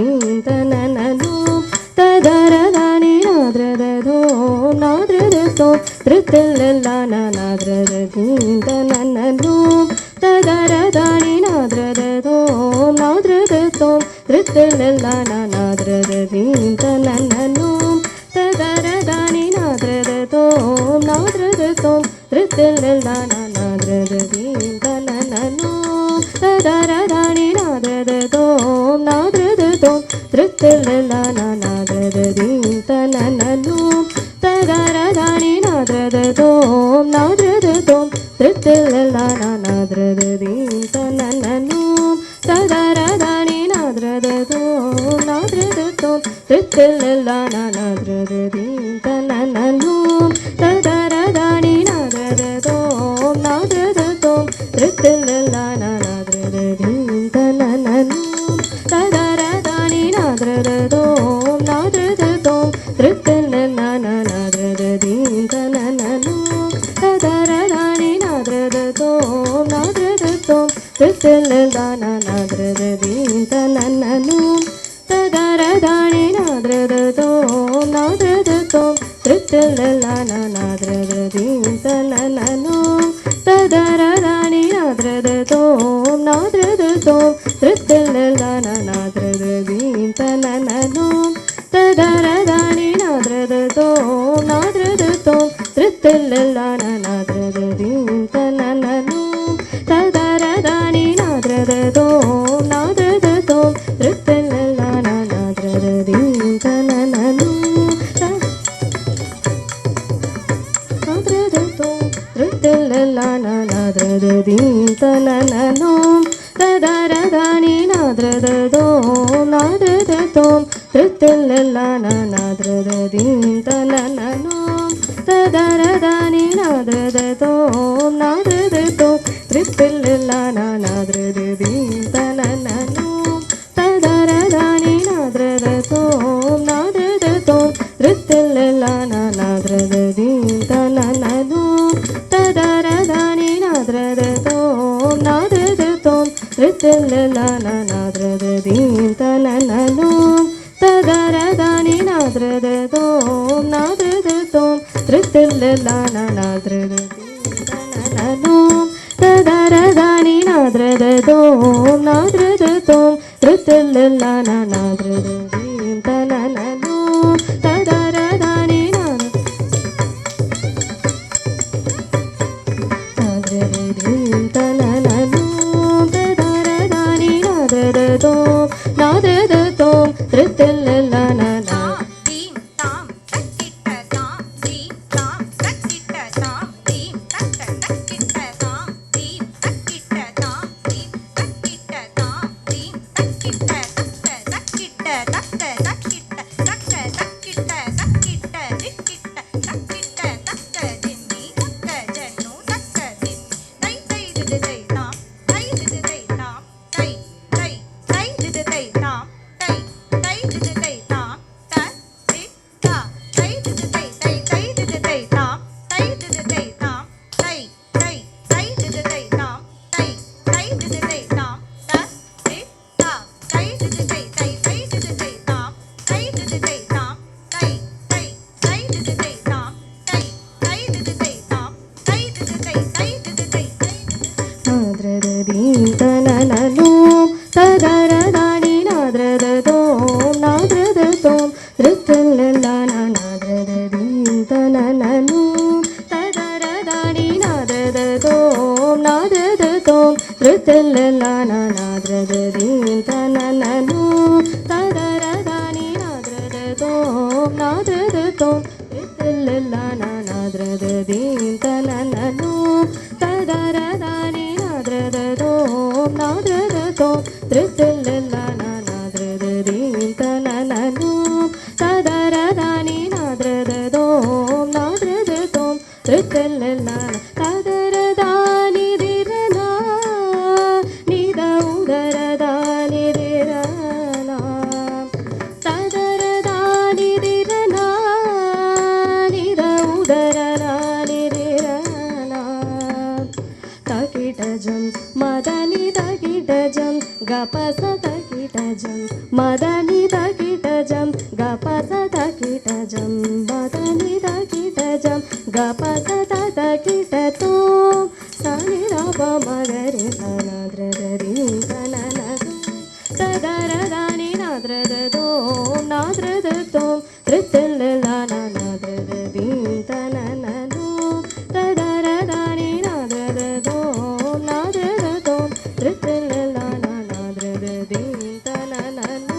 தனனனோம் ததரதானி நாத்ரதோம் நாத்ரதோம் திருத்தில்லான நாத்ரதீம் தனனனோம் ததரதானி நாத்ரதோம் நாத்ரதோம் திருத்தில்லான நாத்ரதீம் தனனனோம் ததரதானி நாத்ரதோம் நாத்ரதோம் திருத்தில்லான நாத்ரதீம் தனனனோம் ததரதானி நாத்ரதோம் நாத்ரதோம் திருத்தில்லான நாத்ரதீம் தனனனோம் ததரதானி நாத்ரதோம் நாத்ரதோம் திருத்தில்லான நாத்ரதீம் தனனனோம் ததரதானி நாத்ரதோம் நாத்ரதோம் திருத்தில்லான நாத்ரதீம் தனனனோம் ததரதானி நாத்ரதோம் நாத்ரதோம் திருத்தில்லான நாத்ரதீம் தனனனோம் ததரதானி நாத்ரதோம் நாத்ரதோம் திருத்தில்லான நாத்ரதீம் தனனனோம் ததரதானி நாத்ரதோம் நாத்ரதோம் திருத்தில்லான நாத்ரதீம் தனனனோம் ததரதானி நாத்ரதோம் நாத்ரதோம் திருத்தில்லான நாத்ரதீம் தனனனோம் ததரதானி நாத்ரதோம் நாத்ரதோம் திருத்தில்லான நாத்ரதீம் தனனனோம் ததரதானி நாத்ரதோம் நாத்ரதோம் திருத்தில்லான நாத்ரதீம் தனனனோம் ததரதானி நாத்ரதோம் நாத்ரதோம் திருத்தில்லான நாத்ரதீம் தனனனோம் நாத்ரதோம் திருத்தில்லான நாத்ரதீம் தனனனோம் ததரதானி நாத்ரதோம் நாத்ரதோம் திருத்தில்லான நாத்ரதீம் தனனனோம் ததரதானி நாத்ரதோம் நாத்ரதோம் திருத்தில்லான நாத்ரதீம் தனனனோம் ததரதானி நாத்ரதோம் நாத்ரதோம் திருத்தில்லான நாத்ரதீம் தனனனோம் ததரதானி நாத்ரதோம் நாத்ரதோம் திருத்தில்லான நாத்ரதீம் தனனனோம் ததரதானி நாத்ரதோம் நாத்ரதோம் திருத்தில்லான நாத்ரதீம் தனனனோம் ததரதானி நாத்ரதோம் நாத்ரதோம் திருத்தில்லான நாத்ரதீம் தனனனோம் ததரதானி நாத்ரதீம் தனனனோம் ததரதானி நாத்ரதோம் நாத்ரதோம் திருத்தில்லான தீம் தாம் தக்கிட்ட தாம் தீம் தாம் தக்கிட்ட தாம் தீம் தக்க தக்கிட்ட தாம் தீம் தக்கிட்ட தாம் தீம் தக்கிட்ட தாம் தீம் தக்கிட்ட தக்க தக்கிட்ட தக்க தக்கிட்ட தக்க தக்கிட்ட தக்கிட்ட திக்கிட்ட தக்கிட்ட தக்க தின்னி தக்க ஜன்னு தக்க தின்னி தை தை திது தை தாம் தை திது தை தாம் தை தை தை திது தை தாம் தை தை திது தை தாம் த தி தா தை திது தை தை தை திது தை தாம் தை திது தை தாம் தை தை தை திது தை தாம் தை தை திது தை தாம் த தி தா தை திது தை தை தை திது தை தாம் தை திது தை தாம் தை தை தை திது தை தாம் தை தை ನಾದ್ರದ ದೀಂತನನನೋಂ ತದರದಾನಿ ನಾದ್ರದ ತೋಂ ನಾದ್ರದ ತೋಂ ಋತುಲ್ಲನ ನಾದ್ರದ ದೀಂತನನನೋಂ ತದರದಾನಿ ನಾದ್ರದ ತೋಂ ನಾದ್ರದ ತೋಂ ಋತುಲ್ಲನ ನಾದ್ರದ ದೀಂತನನನೋಂ ತದರದಾನಿ ನಾದ್ರದ ತೋಂ ನಾದ್ರದ ತೋಂ ಋತುಲ್ಲನ ನಾದ್ರದ ದೀಂತನನನೋಂ ತದರದಾನಿ ನಾದ್ರದ ತೋಂ ನಾದ್ರದ ತೋಂ ಋತುಲ್ಲನ ನಾದ್ರದ ದೀಂತನನನೋಂ ತದರದಾನಿ ನಾದ್ರದ ತೋಂ ನಾದ್ರದ ತೋಂ ಋತುಲ್ಲನ ತದರದಾನಿ ದಿರನ ನಿದ ಉದರದಾನಿ ದಿರನ ತದರದಾನಿ ದಿರನ ನಿದ ಉದರದಾನಿ ದಿರನ ತಕಿಟಜಂ ಮದನಿ ತಕಿಟಜಂ ಗಪಸ ತಕಿಟಜಂ ಮದನಿ ತಕಿಟಜಂ ಗಪಸ ತಕಿಟಜಂ ಮದನಿ ತಕಿಟಜಂ ಗಪಸ ತಕಿಟತೋ ಸನಿ ರಪ ಮಗರಿ ತನದ್ರದರಿ ತನನ ತದರದಾನಿ ನಾದ್ರದ ತೋಂ ನಾದ್ರದ ತೋಂ ಋತುಲ್ಲನ ನಾದ್ರದ ದೀಂತನನನೋಂ ತದರದಾನಿ ನಾದ್ರದ ತೋಂ ನಾದ್ರದ ತೋಂ ಋತುಲ್ಲನ ನಾದ್ರದ ದೀಂತನನನೋಂ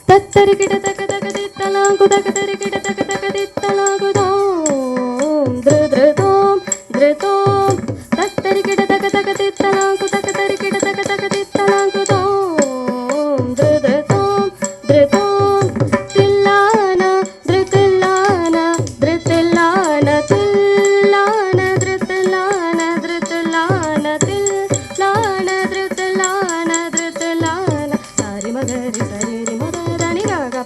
ತತ್ತರಿಗಿಡ ತಕ ತಕ ದಿತ್ತಲಾಗು ತಕ ತರಿಗಿಡ ತಕ ತಕ ದಿತ್ತಲಾಗು ದೋಂ ಧೃಧೃತೋಂ ಧೃತೋಂ ತತ್ತರಿಗಿಡ ತಕ ತಕ ದಿತ್ತಲಾಗು ತಕ ತರಿಗಿಡ ತಕ ತಕ ದಿತ್ತಲಾಗು ದೋಂ ಧೃಧೃತೋಂ ಧೃತೋಂ ತಿಲ್ಲಾನ ಧೃತಿಲ್ಲಾನ ಧೃತಿಲ್ಲಾನ ತಿಲ್ಲಾನ ಧೃತಿಲ್ಲಾನ ಧೃತಿಲ್ಲಾನ ತಿಲ್ಲಾನ ಧೃತಿಲ್ಲಾನ ಧೃತಿಲ್ಲಾನ ಸಾರಿ ಮಗರಿ ಸರಿ ಮದ ಧನಿ ಗ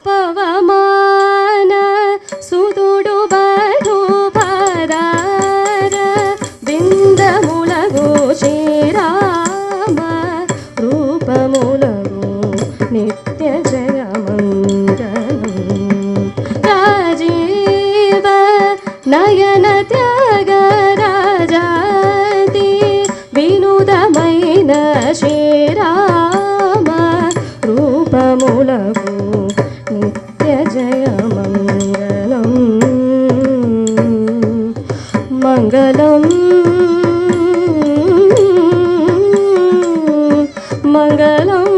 ಪವಮಾನ ಸುದುಡು ಬಡು ಪದಾರ ಬಿಂದ ಮುಲಗು ಶ್ರೀರಾಮ ರೂಪ ಮುಲಗು ನಿತ್ಯ ಜಯ ಮಂಗಲಂ ರಾಜೀವ ನಯನ ತ್ಯಾಗ ರಾಜಾತಿ ವಿನುದಮೈನ ಶ್ರೀರಾಮ ರೂಪ ಮುಲಗು ನಿತ್ಯ ಜಯ ಮಂಗಲಂ ಮಂಗಲಂ ಮಂಗಲಂ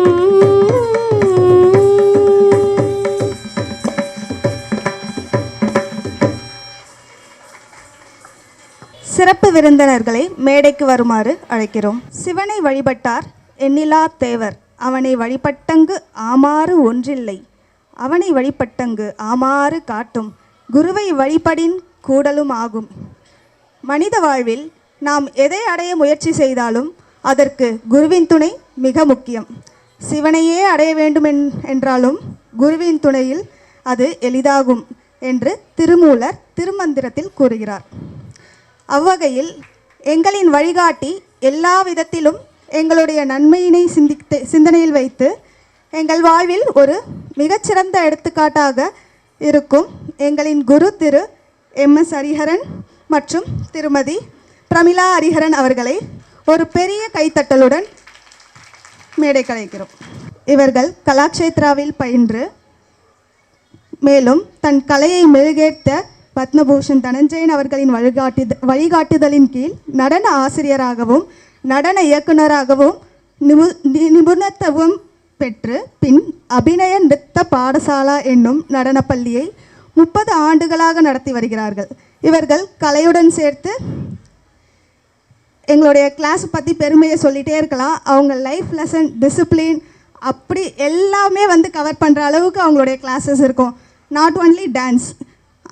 சிறப்பு விருந்தினர்களை மேடைக்கு வருமாறு அழைக்கிறோம். சிவனை வழிபட்டார் எண்ணிலா தேவர், அவனை வழிபட்டங்கு ஆமாறு ஒன்றில்லை, அவனை வழிபட்டங்கு ஆமாறு காட்டும், குருவை வழிபடின் கூடலும் ஆகும். மனித வாழ்வில் நாம் எதை அடைய முயற்சி செய்தாலும் அதற்கு குருவின் துணை மிக முக்கியம். சிவனையே அடைய வேண்டும் என்றாலும் குருவின் துணையில் அது எளிதாகும் என்று திருமூலர் திருமந்திரத்தில் கூறுகிறார். அவ்வகையில் எங்களின் வழிகாட்டி எல்லா விதத்திலும் எங்களுடைய நன்மையினை சிந்தனையில் வைத்து எங்கள் வாழ்வில் ஒரு மிகச்சிறந்த எடுத்துக்காட்டாக இருக்கும் எங்களின் குரு திரு MS ஹரிஹரன் மற்றும் திருமதி பிரமிளா ஹரிஹரன் அவர்களை ஒரு பெரிய கைத்தட்டலுடன் மேடை கலைக்கிறோம். இவர்கள் கலாக்ஷேத்ராவில் பயின்று மேலும் தன் கலையை மெருகேற்ற பத்மபூஷன் தனஞ்சயன் அவர்களின் வழிகாட்டுதலின் கீழ் நடன ஆசிரியராகவும் நடன இயக்குநராகவும் நிபுணத்துவம் பெற்று பின் அபிநய நிறுத்த பாடசாலா என்னும் நடனப்பள்ளியை 30 ஆண்டுகளாக நடத்தி வருகிறார்கள். இவர்கள் கலையுடன் சேர்த்து எங்களுடைய கிளாஸ் பற்றி பெருமையை சொல்லிகிட்டே இருக்கலாம். அவங்க லைஃப் லெசன், டிசிப்ளின் அப்படி எல்லாமே வந்து கவர் பண்ணுற அளவுக்கு அவங்களுடைய கிளாஸஸ் இருக்கும். நாட் ஒன்லி டான்ஸ்,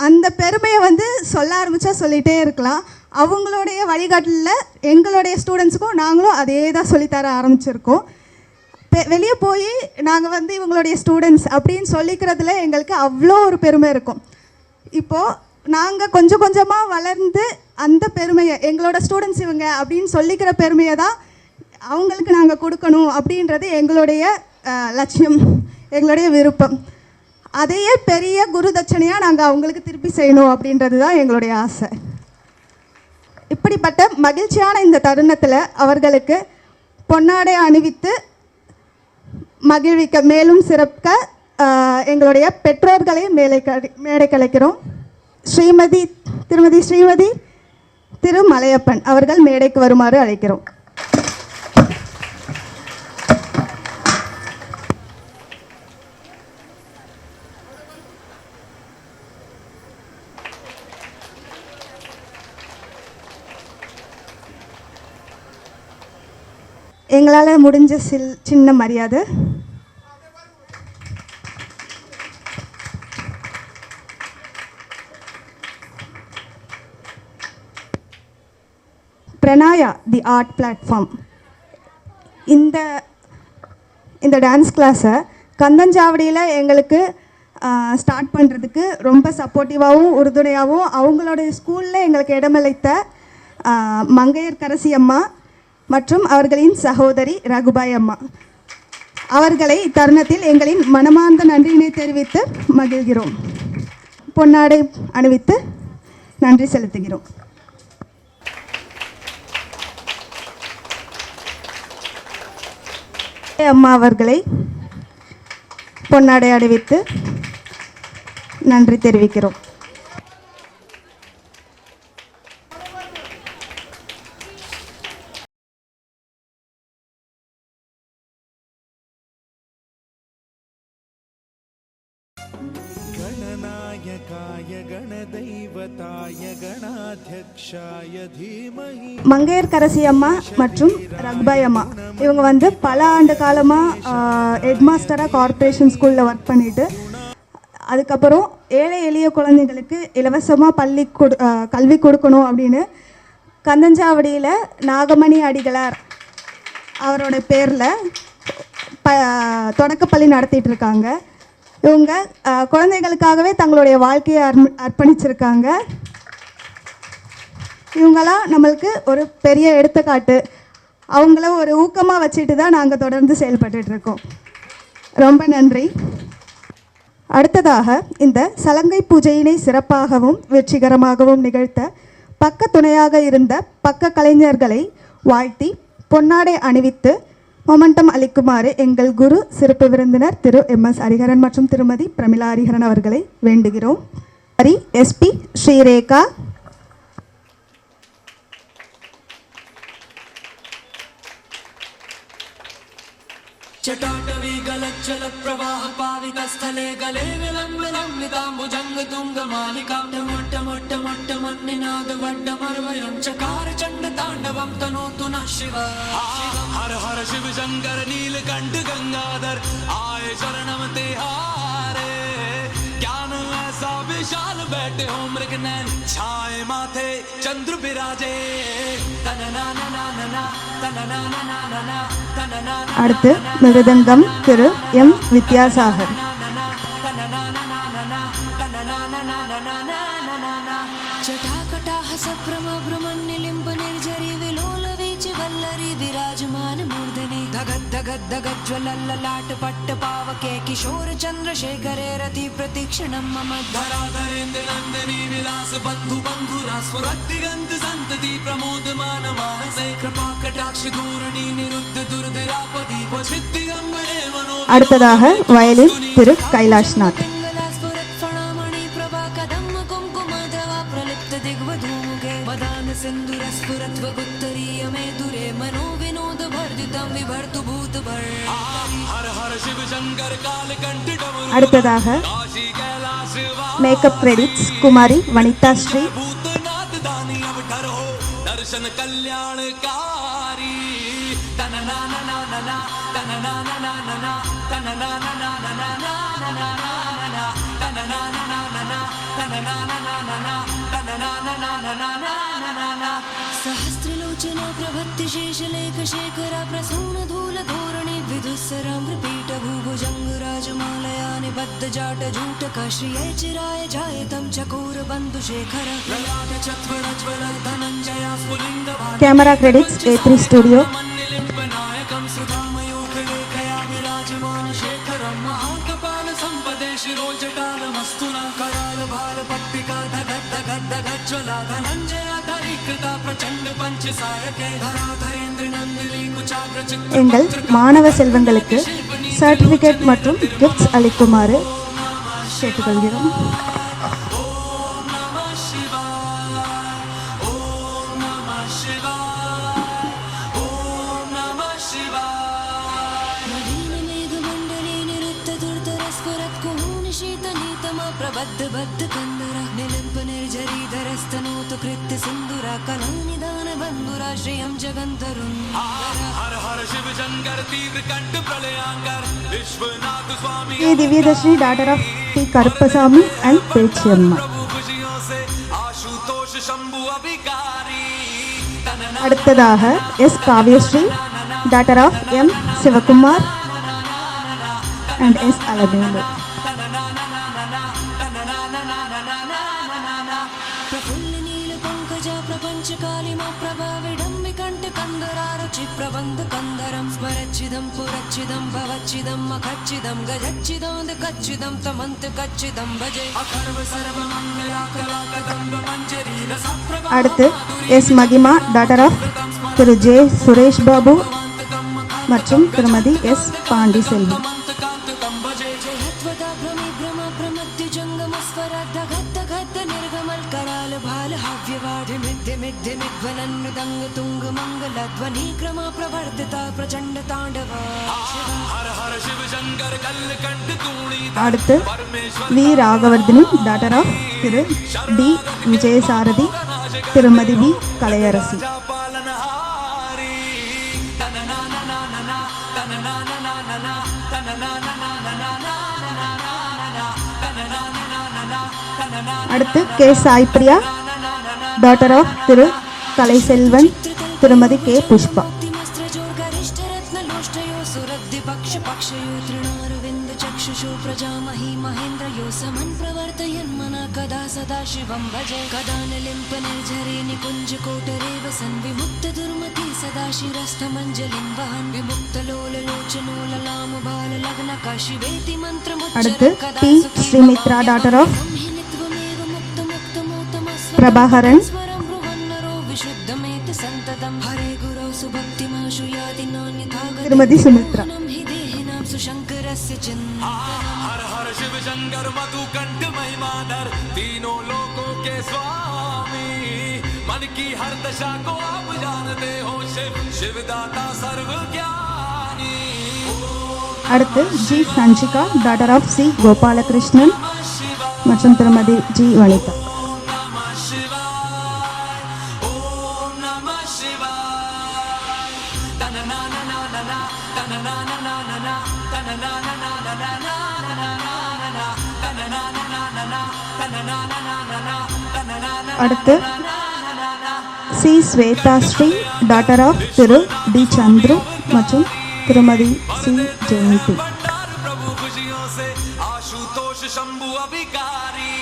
அந்த பெருமையை வந்து சொல்ல ஆரம்பித்தா சொல்லிகிட்டே இருக்கலாம். அவங்களுடைய வழிகாட்டலில் எங்களுடைய ஸ்டூடெண்ட்ஸுக்கும் நாங்களும் அதே தான் சொல்லித்தர ஆரம்பிச்சிருக்கோம். வெளியே போய் நாங்கள் வந்து இவங்களுடைய ஸ்டூடெண்ட்ஸ் அப்படின்னு சொல்லிக்கிறதுல எங்களுக்கு அவ்வளோ ஒரு பெருமை இருக்கும். இப்போது நாங்கள் கொஞ்சம் கொஞ்சமாக வளர்ந்து அந்த பெருமையை எங்களோட ஸ்டூடெண்ட்ஸ் இவங்க அப்படின்னு சொல்லிக்கிற பெருமையை தான் அவங்களுக்கு நாங்கள் கொடுக்கணும் அப்படின்றது எங்களுடைய லட்சியம், எங்களுடைய விருப்பம். அதையே பெரிய குரு தட்சணையாக நாங்கள் அவங்களுக்கு திருப்பி செய்யணும் அப்படின்றது தான் எங்களுடைய ஆசை. இப்படிப்பட்ட மகிழ்ச்சியான இந்த தருணத்தில் அவர்களுக்கு பொன்னாடை அணிவித்து மகிழ்விக்க மேலும் சிறக்க எங்களுடைய பெற்றோர்களை மேடை கலைக்கிறோம். திருமதி ஸ்ரீமதி திரு மலையப்பன் அவர்கள் மேடைக்கு வருமாறு அழைக்கிறோம். எங்களால் முடிஞ்ச சின்ன மரியாதை. பிரணாயா தி ஆர்ட் பிளாட்ஃபார்ம் இந்த டான்ஸ் கிளாஸை கந்தஞ்சாவடியில் எங்களுக்கு ஸ்டார்ட் பண்ணுறதுக்கு ரொம்ப சப்போர்ட்டிவாகவும் உறுதுணையாகவும் அவங்களுடைய ஸ்கூலில் எங்களுக்கு இடமளித்த மங்கையர்கரசி அம்மா மற்றும் அவர்களின் சகோதரி ரகுபாய் அம்மா அவர்களை இத்தருணத்தில் எங்களின் மனமார்ந்த நன்றியினை தெரிவித்து மகிழ்கிறோம். பொன்னாடை அணிவித்து நன்றி செலுத்துகிறோம். அம்மா அவர்களை பொன்னாடை அணிவித்து நன்றி தெரிவிக்கிறோம். गणनायकाय गणदैवताय गणाध्यक्षाय धीमहि மங்கையர்கரசி அம்மா மற்றும் ரக்பாய் அம்மா இவங்க வந்து பல ஆண்டு காலமாக ஹெட்மாஸ்டராக கார்ப்பரேஷன் ஸ்கூலில் ஒர்க் பண்ணிட்டு அதுக்கப்புறம் ஏழை எளிய குழந்தைங்களுக்கு இலவசமாக கல்வி கொடுக்கணும் அப்படின்னு கந்தஞ்சாவடியில் நாகமணி அடிகளார் அவரோட பேரில் தொடக்கப்பள்ளி நடத்திட்டு இருக்காங்க. இவங்க குழந்தைகளுக்காகவே தங்களுடைய வாழ்க்கையை அர்ப்பணிச்சிருக்காங்க. இவங்களாம் நம்மளுக்கு ஒரு பெரிய எடுத்துக்காட்டு. அவங்கள ஒரு ஊக்கமாக வச்சுட்டு தான் நாங்கள் தொடர்ந்து செயல்பட்டுருக்கோம். ரொம்ப நன்றி. அடுத்ததாக இந்த சலங்கை பூஜையினை சிறப்பாகவும் வெற்றிகரமாகவும் நிகழ்த்த பக்க துணையாக இருந்த பக்க கலைஞர்களை வாழ்த்தி பொன்னாடை அணிவித்து மொமெண்டம் அளிக்குமாறு எங்கள் குரு சிறப்பு விருந்தினர் திரு MS ஹரிஹரன் மற்றும் திருமதி பிரமிளா ஹரிஹரன் அவர்களை வேண்டுகிறோம். ஹரி SP ஸ்ரீரேகா, चटाटवी गलज्जल प्रवाह पाविक स्थले गले विलम्बिताम्बुजंग तुंग मालिका मोट्ट मोट्ट मोट्ट मन्निनाद वड्डमर्वयं चकार चंड तांडवं तनोतु नः शिव. हर हर शिव शंकर नीलकंठ गंगाधर आए शरणम ते हारे. ज्ञान ऐसा विशाल बैठे हो मृगनयन छाए माथे चंद्र विराजे. அடுத்து மிருதங்கம் திரு M வித்யாசாகர். जटाकटाह सप्रम भ्रमन्निलिम्ब निर्झरी विलोल वीच वल्लरी विराजमान मूर्धनि धगद् धगद् धगज्ज्वलल्ललाट पट्ट पावके किशोर चन्द्रशेखरे रति प्रतीक्षणं मम धराधरेन्द्र नंदिनी विलास बंधु बंधुरा स्फुरद्दिगंत संतति प्रमोदमान मानसे कृपा कटाक्ष धूरणी निरुद्ध दुर्धरापदी वचिद्दिगंबरे मनो. அடுத்ததாக வயலின் திரு கைலாஷ்நாத். அடுத்ததாக மேக்கப் கிரெடிட்ஸ் குமாரி வனிதா ஸ்ரீ. दर्शन कल्याणकारी सहस्रलोचना प्रभत्ति शेषलेख शेखरा प्रसून धूल धोरणी विदुस्सराम्रपीठ भूभुजंग राजमालया निबद्ध जाट जूटक श्रिये चिराय जायतं चकोर बंधु शेखर ललाट चत्वरज्वल धनंजय स्फुलिंग கேமரா கிரெடிட்ஸ் A3 ஸ்டுடியோ. नायकं सुधामयोग लेखया विराजमान शेखरं महाकपाल संपदे शिरोजटाल मस्तुना कराल भाल पट्टिका धगद् धगद् धगज्ज्वला धनंजया धरिकृता प्रचंड पंच सायके धराधरेन्द्र नंदिनी कुचाग्र चित्र எங்கள் மாணவ செல்வங்களுக்கு சர்டிஃபிகேட் மற்றும் கிஃப்ட்ஸ் அளிக்குமாறு கேட்டுக்கொள்கிறோம். प्रबद्ध बद्ध कंदरा निलिंप निर्झरी धरस्तनोत कृत्य सिंदूरा कलानिदान बंधुरा श्रियं जगंतरुन्. हर हर शिव शंकर तीव्र कंठ प्रलयांकर विश्वनाथ स्वामी K. Divyadashini, daughter of P. Karupasamy and Pechiyamma. प्रभु खुशियों से आशुतोष शंभु अभिकारी. அடுத்ததாக S. Kavyasri, daughter of M. Sivakumar and S. Alabelu. Praful नील पंकजा प्रपंच कालिमा प्रभा विडम्बिकंठ कंदरा रुचि प्रबंध कंदरं स्मरच्चिदं पुरच्चिदं भवच्चिदं मखच्चिदं गजच्चिदं कच्चिदं तमंत कच्चिदं भजे अखर्व सर्व मंगला कला कदंब मंजरी रसप्रभा. அடுத்து S. மகிமா, daughter of Thiru J. Suresh Babu மற்றும் திருமதி S. பாண்டி செல்வி. அடுத்து வி ராகவர்தினி டாட்டர் ஆஃப் திரு டி விஜயசாரதி, திருமதி வி கலையரசி. அடுத்து கே சாய்பிரியா டாட்டர் ஆஃப் திரு கலைசெல்வன், திருமதி கே புஷ்பா. प्रजामहि महेन्द्र यो समन् प्रवर्तयन् मना कदा सदा शिवं भजे कदा निलिम्प निर्झरे निकुञ्ज कोटरे वसन् विमुक्त दुर्मति सदा शिरस्थमञ्जलिं वहन् विमुक्त लोललोचनो ललाम बाल लग्न काशिवेति அடுத்து मन्त्रमुच्चारन् பி ஸ்ரீமித்ரா டாட்டர் ஆஃப் பிரபாகரன், திருமதி சுமித்ரா. हर हर शिव शंकर मधुकंठ महिमाधर, तीनों लोकों के स्वामी, मन की हर दशा को आप जानते हो शिव शिवदाता सर्व ज्ञानी. அடுத்து G Sanjika daughter of C Gopalakrishnan மற்றும் திருமதி ஜி வனிதா. அடுத்து C Swetha Sri daughter of திரு டி சந்துரு மற்றும் திருமதி சி ஜெயந்தி. प्रभु खुशियों से आशुतोष शंभु अभिकारी,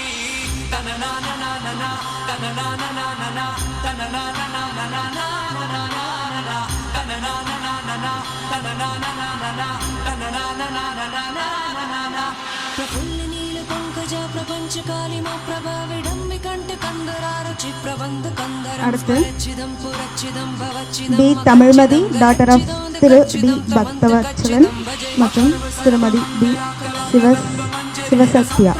प्रफुल्ल नील पंकजा प्रपंच कालिमा प्रभा विडम्बिकंठ कंदरारुचि प्रबंध कंदरं அடுத்து स्मरच्चिदं पुरच्चिदं भवच्चिदं டி தமிழ்மதி டாட்டர் ஆஃப் திரு டி பக்தவத்சலன் மற்றும் திருமதி டி சிவசக்தியா.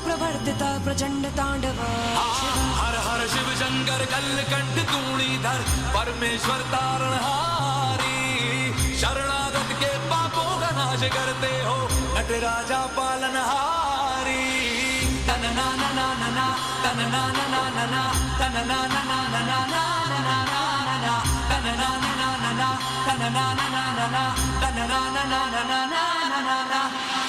प्रवर्तिता प्रचंड तांडवा. हर हर शिव शंकर कलकंठ तूणीधर, परमेश्वर तारणहारी, शरणागत के पापों का नाश करते हो नटराजा पालनहारी. तन ना ना ना ना ना तन ना ना ना ना ना तन ना ना ना ना ना ना ना ना तन ना ना ना ना ना तन ना ना ना ना ना तन ना ना ना ना ना ना ना.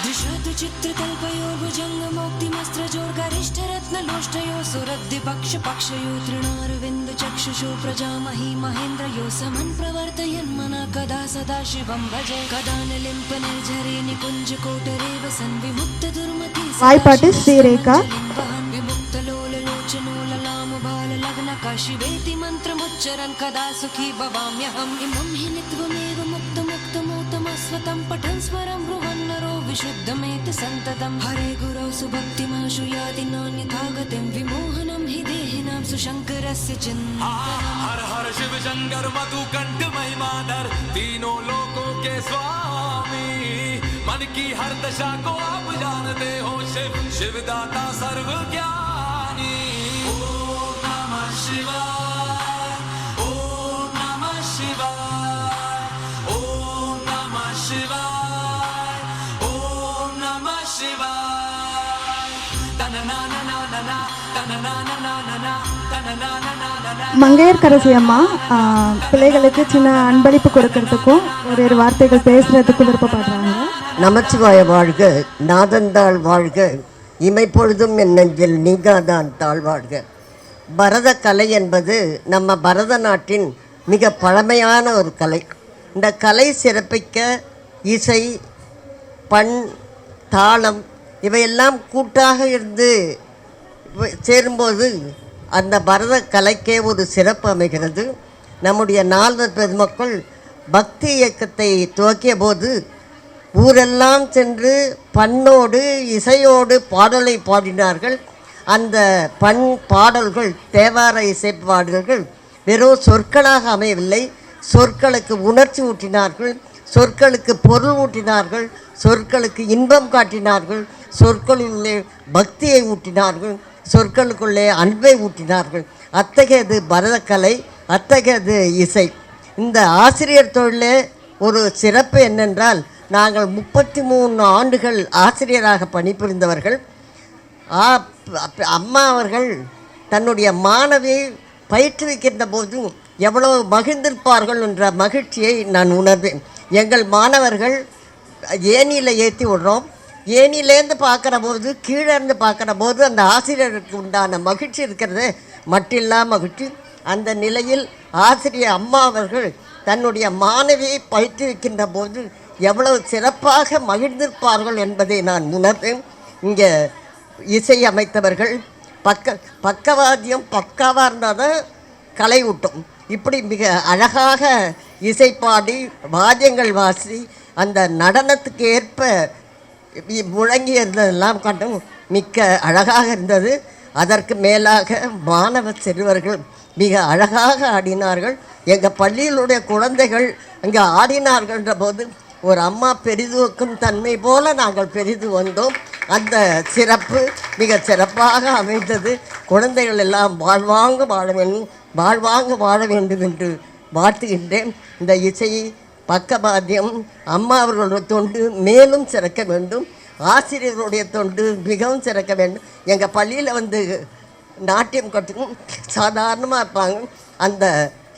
दिशतु चित्रकल्पयो भुजङ्गमौक्तिमस्त्रजोर्गरिष्ठरत्नलोष्टयो सुरद्दिपक्षपक्षयो तृणारविन्दचक्षुषो प्रजामहि महेन्द्र यो समन् प्रवर्तयन् मना कदा सदा शिवं भजे कदा निलिम्प निर्झरे निकुञ्ज कोटरे वसन् विमुक्त दुर्मति வாய்ப்பாட்டு ஸ்ரீரேகா. विमुक्त लोललोचनो ललाम बाल लग्न काशिवेति मन्त्रमुच्चरन् कदा सुखी भवाम्यहम् इमं हि नित्वमेव मुक्त मुक्तमोतमस्वतं पठन् स्वरं बृहन्नरो विशुद्धमेत सन्ततं हरे गुरौ सुभक्तिमाशु याति नान्यथा गतिं विमोहनं हि देहिनां सुशङ्करस्य चिन्तनम्. हर हर शिव शंकर मधुकंठ महिमाधर, तीनों लोकों के स्वामी, मन की हर दशा को आप जानते हो शिव शिवदाता सर्व ज्ञानी. ओम नमः शिवाय, ओम नमः शिवाय, ओम नमः शिवाय, ओम नमः शिवाय. तन ना ना ना ना ना तन ना ना ना ना ना तन ना ना ना ना ना. மங்கையர்கரசி அம்மா பிள்ளைகளுக்கு சின்ன அன்பளிப்பு கொடுக்கறதுக்கும் ஒரு வார்த்தைகள் பேசுறதுக்கும் விருப்பப்படுறாங்க. நமச்சிவாய வாழ்க, நாதந்தாள் வாழ்க, இமைப்பொழுதும் என் நெஞ்சில் நீங்காதான் தாழ்வாழ்க. பரத கலை என்பது நம்ம பரத நாட்டின் மிக பழமையான ஒரு கலை. இந்த கலை சிறப்பிக்க இசை, பண், தாளம் இவையெல்லாம் கூட்டாக இருந்து சேரும்போது அந்த பரத கலைக்கே ஒரு சிறப்பு அமைகிறது. நம்முடைய நால்வர் பெருமக்கள் பக்தி இயக்கத்தை துவக்கிய போது ஊரெல்லாம் சென்று பண்ணோடு இசையோடு பாடலை பாடினார்கள். அந்த பண் பாடல்கள், தேவார இசை பாடல்கள் வெறும் சொற்களாக அமையவில்லை, சொற்களுக்கு உணர்ச்சி ஊட்டினார்கள், சொற்களுக்கு பொருள் ஊட்டினார்கள், சொற்களுக்கு இன்பம் காட்டினார்கள், சொற்களுள்ளே பக்தியை ஊட்டினார்கள், சொற்களுக்குள்ளே அன்பை ஊட்டினார்கள். அத்தகையது பரதக்கலை, அத்தகையது இசை. இந்த ஆசிரியர் தொழிலே ஒரு சிறப்பு என்னென்றால், நாங்கள் 33 ஆண்டுகள் ஆசிரியராக பணிபுரிந்தவர்கள். அம்மா அவர்கள் தன்னுடைய மாணவியை பயிற்றுவிக்கின்ற போது எவ்வளவு மகிழ்ந்திருப்பார்கள் என்ற மகிழ்ச்சியை நான் உணர்வேன். எங்கள் மாணவர்கள் ஏணியில் ஏற்றி விடுறோம், ஏணியிலேருந்து பார்க்குற போது, கீழே இருந்து பார்க்குற போது அந்த ஆசிரியருக்கு உண்டான மகிழ்ச்சி இருக்கிறது மட்டில்லா மகிழ்ச்சி. அந்த நிலையில் ஆசிரியர் அம்மா அவர்கள் தன்னுடைய மாணவியை பயிற்றுவிக்கின்ற போது எவ்வளவு சிறப்பாக மகிழ்ந்திருப்பார்கள் என்பதை நான் உணர்வேன். இங்கே இசை அமைத்தவர்கள் பக்கவாத்தியம் பக்காவாக இருந்தால் தான் கலை ஊட்டும். இப்படி மிக அழகாக இசைப்பாடி வாத்தியங்கள் வாசி அந்த நடனத்துக்கு ஏற்ப முழங்கி இருந்ததெல்லாம் கண்டும் மிக்க அழகாக இருந்தது. அதற்கு மேலாக மாணவ சிறுவர்கள் மிக அழகாக ஆடினார்கள். எங்கள் பள்ளியிலுடைய குழந்தைகள் அங்கே ஆடினார்கள்ன்ற போது ஒரு அம்மா பெரிதுக்கும் தன்மை போல நாங்கள் பெரிது வந்தோம். அந்த சிறப்பு மிக சிறப்பாக அமைந்தது. குழந்தைகள் எல்லாம் வாழ்வாங்க வாழ வேண்டும், வாழ்வாங்க வாழ வேண்டும் என்று வாழ்த்துகின்றேன். இந்த இசை பக்கவாத்தியம் அம்மா அவர்களுடைய தொண்டு மேலும் சிறக்க வேண்டும், ஆசிரியர்களுடைய தொண்டு மிகவும் சிறக்க வேண்டும். எங்கள் பள்ளியில் வந்து நாட்டியம் கற்றுக்கும் சாதாரணமாக இருப்பாங்க. அந்த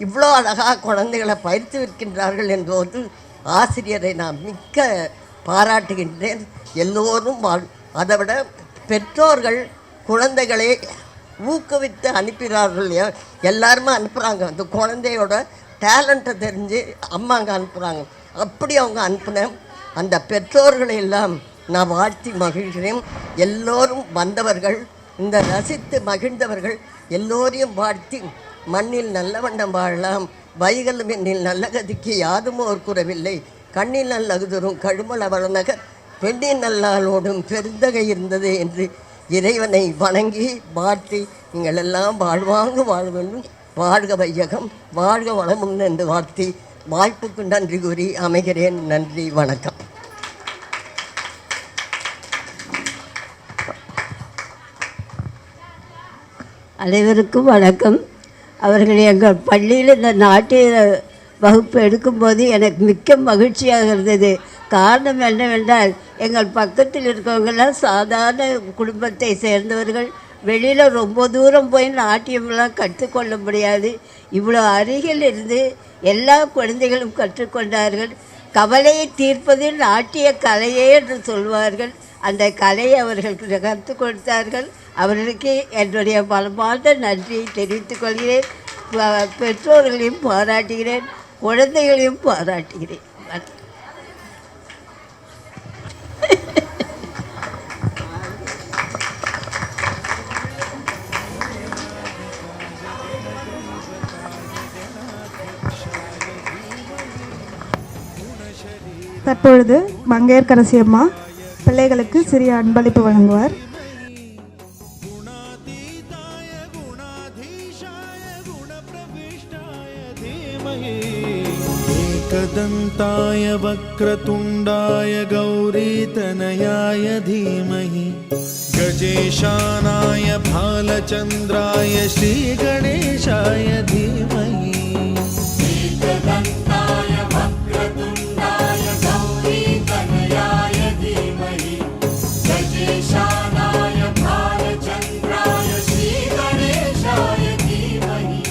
இவ்வளோ அழகாக குழந்தைகளை பயிற்சி விற்கின்றார்கள் என்பது ஆசிரியரை நான் மிக்க பாராட்டுகின்றேன். எல்லோரும் அதை விட பெற்றோர்கள் குழந்தைகளை ஊக்குவித்து அனுப்பினார்கள். எல்லாருமே அனுப்புகிறாங்க, அந்த குழந்தையோட டேலண்ட்டை தெரிஞ்சு அம்மா அங்கே அனுப்புகிறாங்க. அப்படி அவங்க அனுப்பின அந்த பெற்றோர்களை எல்லாம் நான் வாழ்த்தி மகிழ்கிறேன். எல்லோரும் வந்தவர்கள், இந்த ரசித்து மகிழ்ந்தவர்கள் எல்லோரையும் வாழ்த்தி, மண்ணில் நல்ல வண்ணம் வாழலாம், வைகளும் என்னில் நல்ல கதிக்கு யாதுமோ ஒரு குறவில்லை, கண்ணில் நல்லகுதரும் கழுமல வளநகர் பெண்ணின் நல்லாளோடும் பெருந்தகை இருந்தது என்று இறைவனை வணங்கி வாழ்த்தி, நீங்கள் எல்லாம் வாழ்வாங்க வாழ வேண்டும், வாழ்க வையகம், வாழ்க வளமும் என்று வாழ்த்தி வாய்ப்புக்கு நன்றி கூறி அமைகிறேன். நன்றி, வணக்கம். அனைவருக்கும் வணக்கம். அவர்கள் எங்கள் பள்ளியில் இந்த நாட்டிய வகுப்பு எடுக்கும்போது எனக்கு மிக்க மகிழ்ச்சியாக இருந்தது. காரணம் என்னவென்றால், எங்கள் பக்கத்தில் இருக்கவங்கெல்லாம் சாதாரண குடும்பத்தை சேர்ந்தவர்கள். வெளியில் ரொம்ப தூரம் போய் நாட்டியமெல்லாம் கற்றுக்கொள்ள முடியாது. இவ்வளோ அருகில் இருந்து எல்லா குழந்தைகளும் கற்றுக்கொண்டார்கள். கவலையை தீர்ப்பது நாட்டிய கலையே என்று சொல்வார்கள். அந்த கலையை அவர்களுக்கு கற்றுக் கொடுத்தார்கள். அவர்களுக்கு என்னுடைய பலமான நன்றியை தெரிவித்துக் கொள்கிறேன். பெற்றோர்களையும் பாராட்டுகிறேன், குழந்தைகளையும் பாராட்டுகிறேன். தற்பொழுது மங்கையர்க்கரசி அம்மா பிள்ளைகளுக்கு சிறிய அன்பளிப்பு வழங்குவார். एकदन्ताय वक्रतुण्डाय गौरीतनयाय धीमहि, गजेशानाय भालचन्द्राय श्रीगणेशाय धीमहि। एकदन्ताय वक्रतुण्डाय गौरीतनयाय धीमहि, गजेशानाय भालचन्द्राय श्रीगणेशाय धीमहि।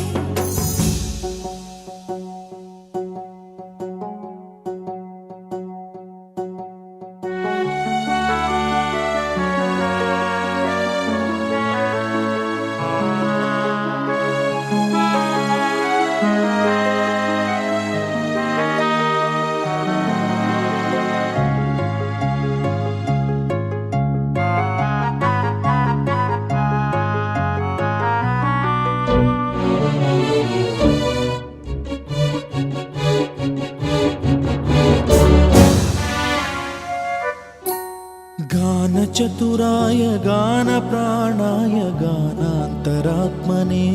गानचतुराय गानप्राणाय गानान्तरात्मने,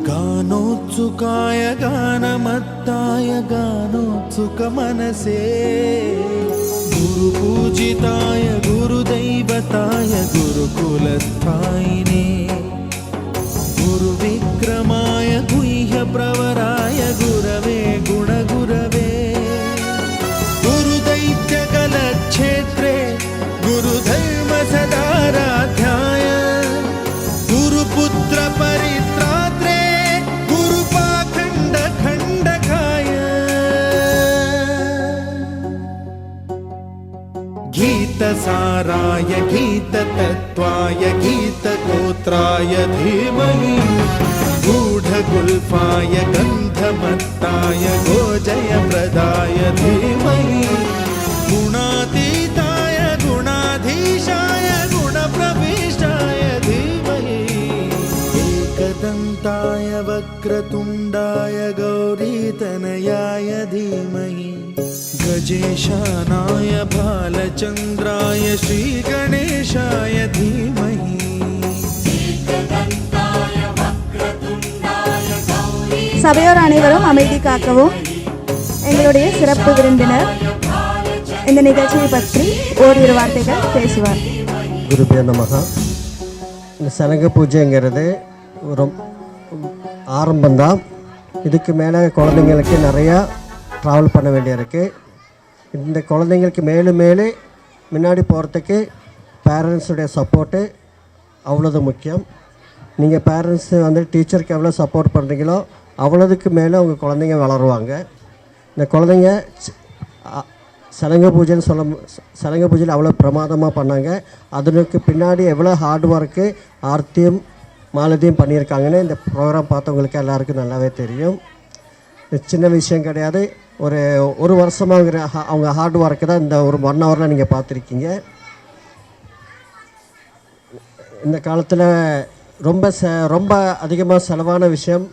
गानोत्सुकाय गानोत्सुकाय गानमत्ताय गानोत्सुकमनसे गुरुपूजिताय गुरुदैवताय गुरुकुलस्थायिने गुरुविक्रमाय गुह्यप्रवराय गुरवे गुणगुरवे गुरुदैत्यकलक्षेत्रे गुरुधर्मसदाराध्याय गुरुपुत्र परित्रात्रे गुरुपाखण्डखण्डकाय गीतसाराय गीततत्त्वाय गीतगोत्राय धीमहि गूढगुल्फाय गन्धमत्ताय गोजयप्रदाय धीमहि गुणातीताय गुणाधीशाय गुणप्रविष्टाय धीमहि एकदन्ताय वक्रतुण्डाय गौरीतनयाय धीमहि गजेशानाय भालचन्द्राय श्रीगणेशाय धीमहि एकदन्ताय वक्रतुण्डाय गौरी சபையோர் அனைவரும் அமைதி காக்கவும். எங்களுடைய சிறப்பு விருந்தினர் இந்த நிகழ்ச்சியை பற்றி ஓரிரு வார்த்தைகள் பேசுவார். குருபிய நமகா. இந்த சலங்க பூஜைங்கிறது ஒரு ஆரம்பம்தான். இதுக்கு மேலே குழந்தைங்களுக்கு நிறையா ட்ராவல் பண்ண வேண்டியிருக்கு. இந்த குழந்தைங்களுக்கு மேலும் மேலே முன்னாடி போகிறதுக்கு பேரண்ட்ஸுடைய சப்போர்ட்டு அவ்வளோது முக்கியம். நீங்கள் பேரண்ட்ஸு வந்து டீச்சருக்கு எவ்வளோ சப்போர்ட் பண்ணுறீங்களோ அவ்வளோதுக்கு மேலே உங்கள் குழந்தைங்க வளருவாங்க. இந்த குழந்தைங்க சலங்க பூஜைன்னு சலங்க பூஜையில் அவ்வளோ பிரமாதமாக பண்ணாங்க. அதற்கு பின்னாடி எவ்வளோ ஹார்ட் ஒர்க்கு ஆர்த்தியும் மாலதியும் பண்ணியிருக்காங்கன்னு இந்த ப்ரோக்ராம் பார்த்தவங்களுக்கு எல்லாருக்கும் நல்லாவே தெரியும். இது சின்ன விஷயம் கிடையாது. ஒரு வருஷமாகிற அவங்க ஹார்ட் ஒர்க்கு தான் இந்த ஒரு 1 ஹவரில் நீங்கள் பார்த்துருக்கீங்க. இந்த காலத்தில் ரொம்ப அதிகமாக செலவான விஷயம்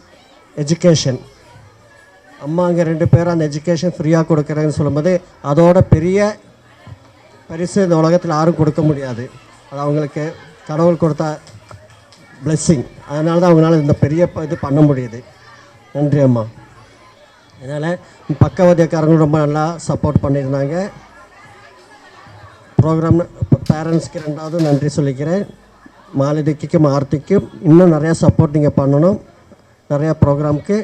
எஜுகேஷன். அம்மாங்க 2 பேரும் அந்த எஜுகேஷன் ஃப்ரீயாக கொடுக்குறேன்னு சொல்லும்போது அதோட பெரிய பரிசு இந்த உலகத்தில் யாரும் கொடுக்க முடியாது. அது அவங்களுக்கு கடவுள் கொடுத்த பிளெஸ்ஸிங். அதனால தான் அவங்களால இந்த பெரிய இது பண்ண முடியுது. நன்றி அம்மா. அதனால் பக்கவாதியக்காரங்களும் ரொம்ப நல்லா சப்போர்ட் பண்ணியிருந்தாங்க. ப்ரோக்ராம் பேரண்ட்ஸ்க்கு 2வது நன்றி சொல்லிக்கிறேன். மாலதிக்கும் ஆர்த்திக்கும் இன்னும் நிறையா சப்போர்ட் நீங்கள் பண்ணணும். நிறையா ப்ரோக்ராமுக்கு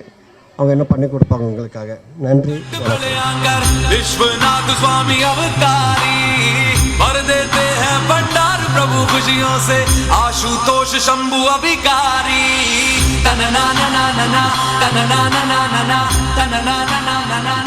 அவங்க என்ன பண்ணி கொடுப்பாங்க உங்களுக்காக. நன்றி. विश्वनाथ स्वामी अवतारी भर देते हैं भंडार प्रभु खुशियों से आशुतोष शंभु अभिकारी तन ना ना ना ना ना तन ना ना ना ना ना तन ना ना ना ना ना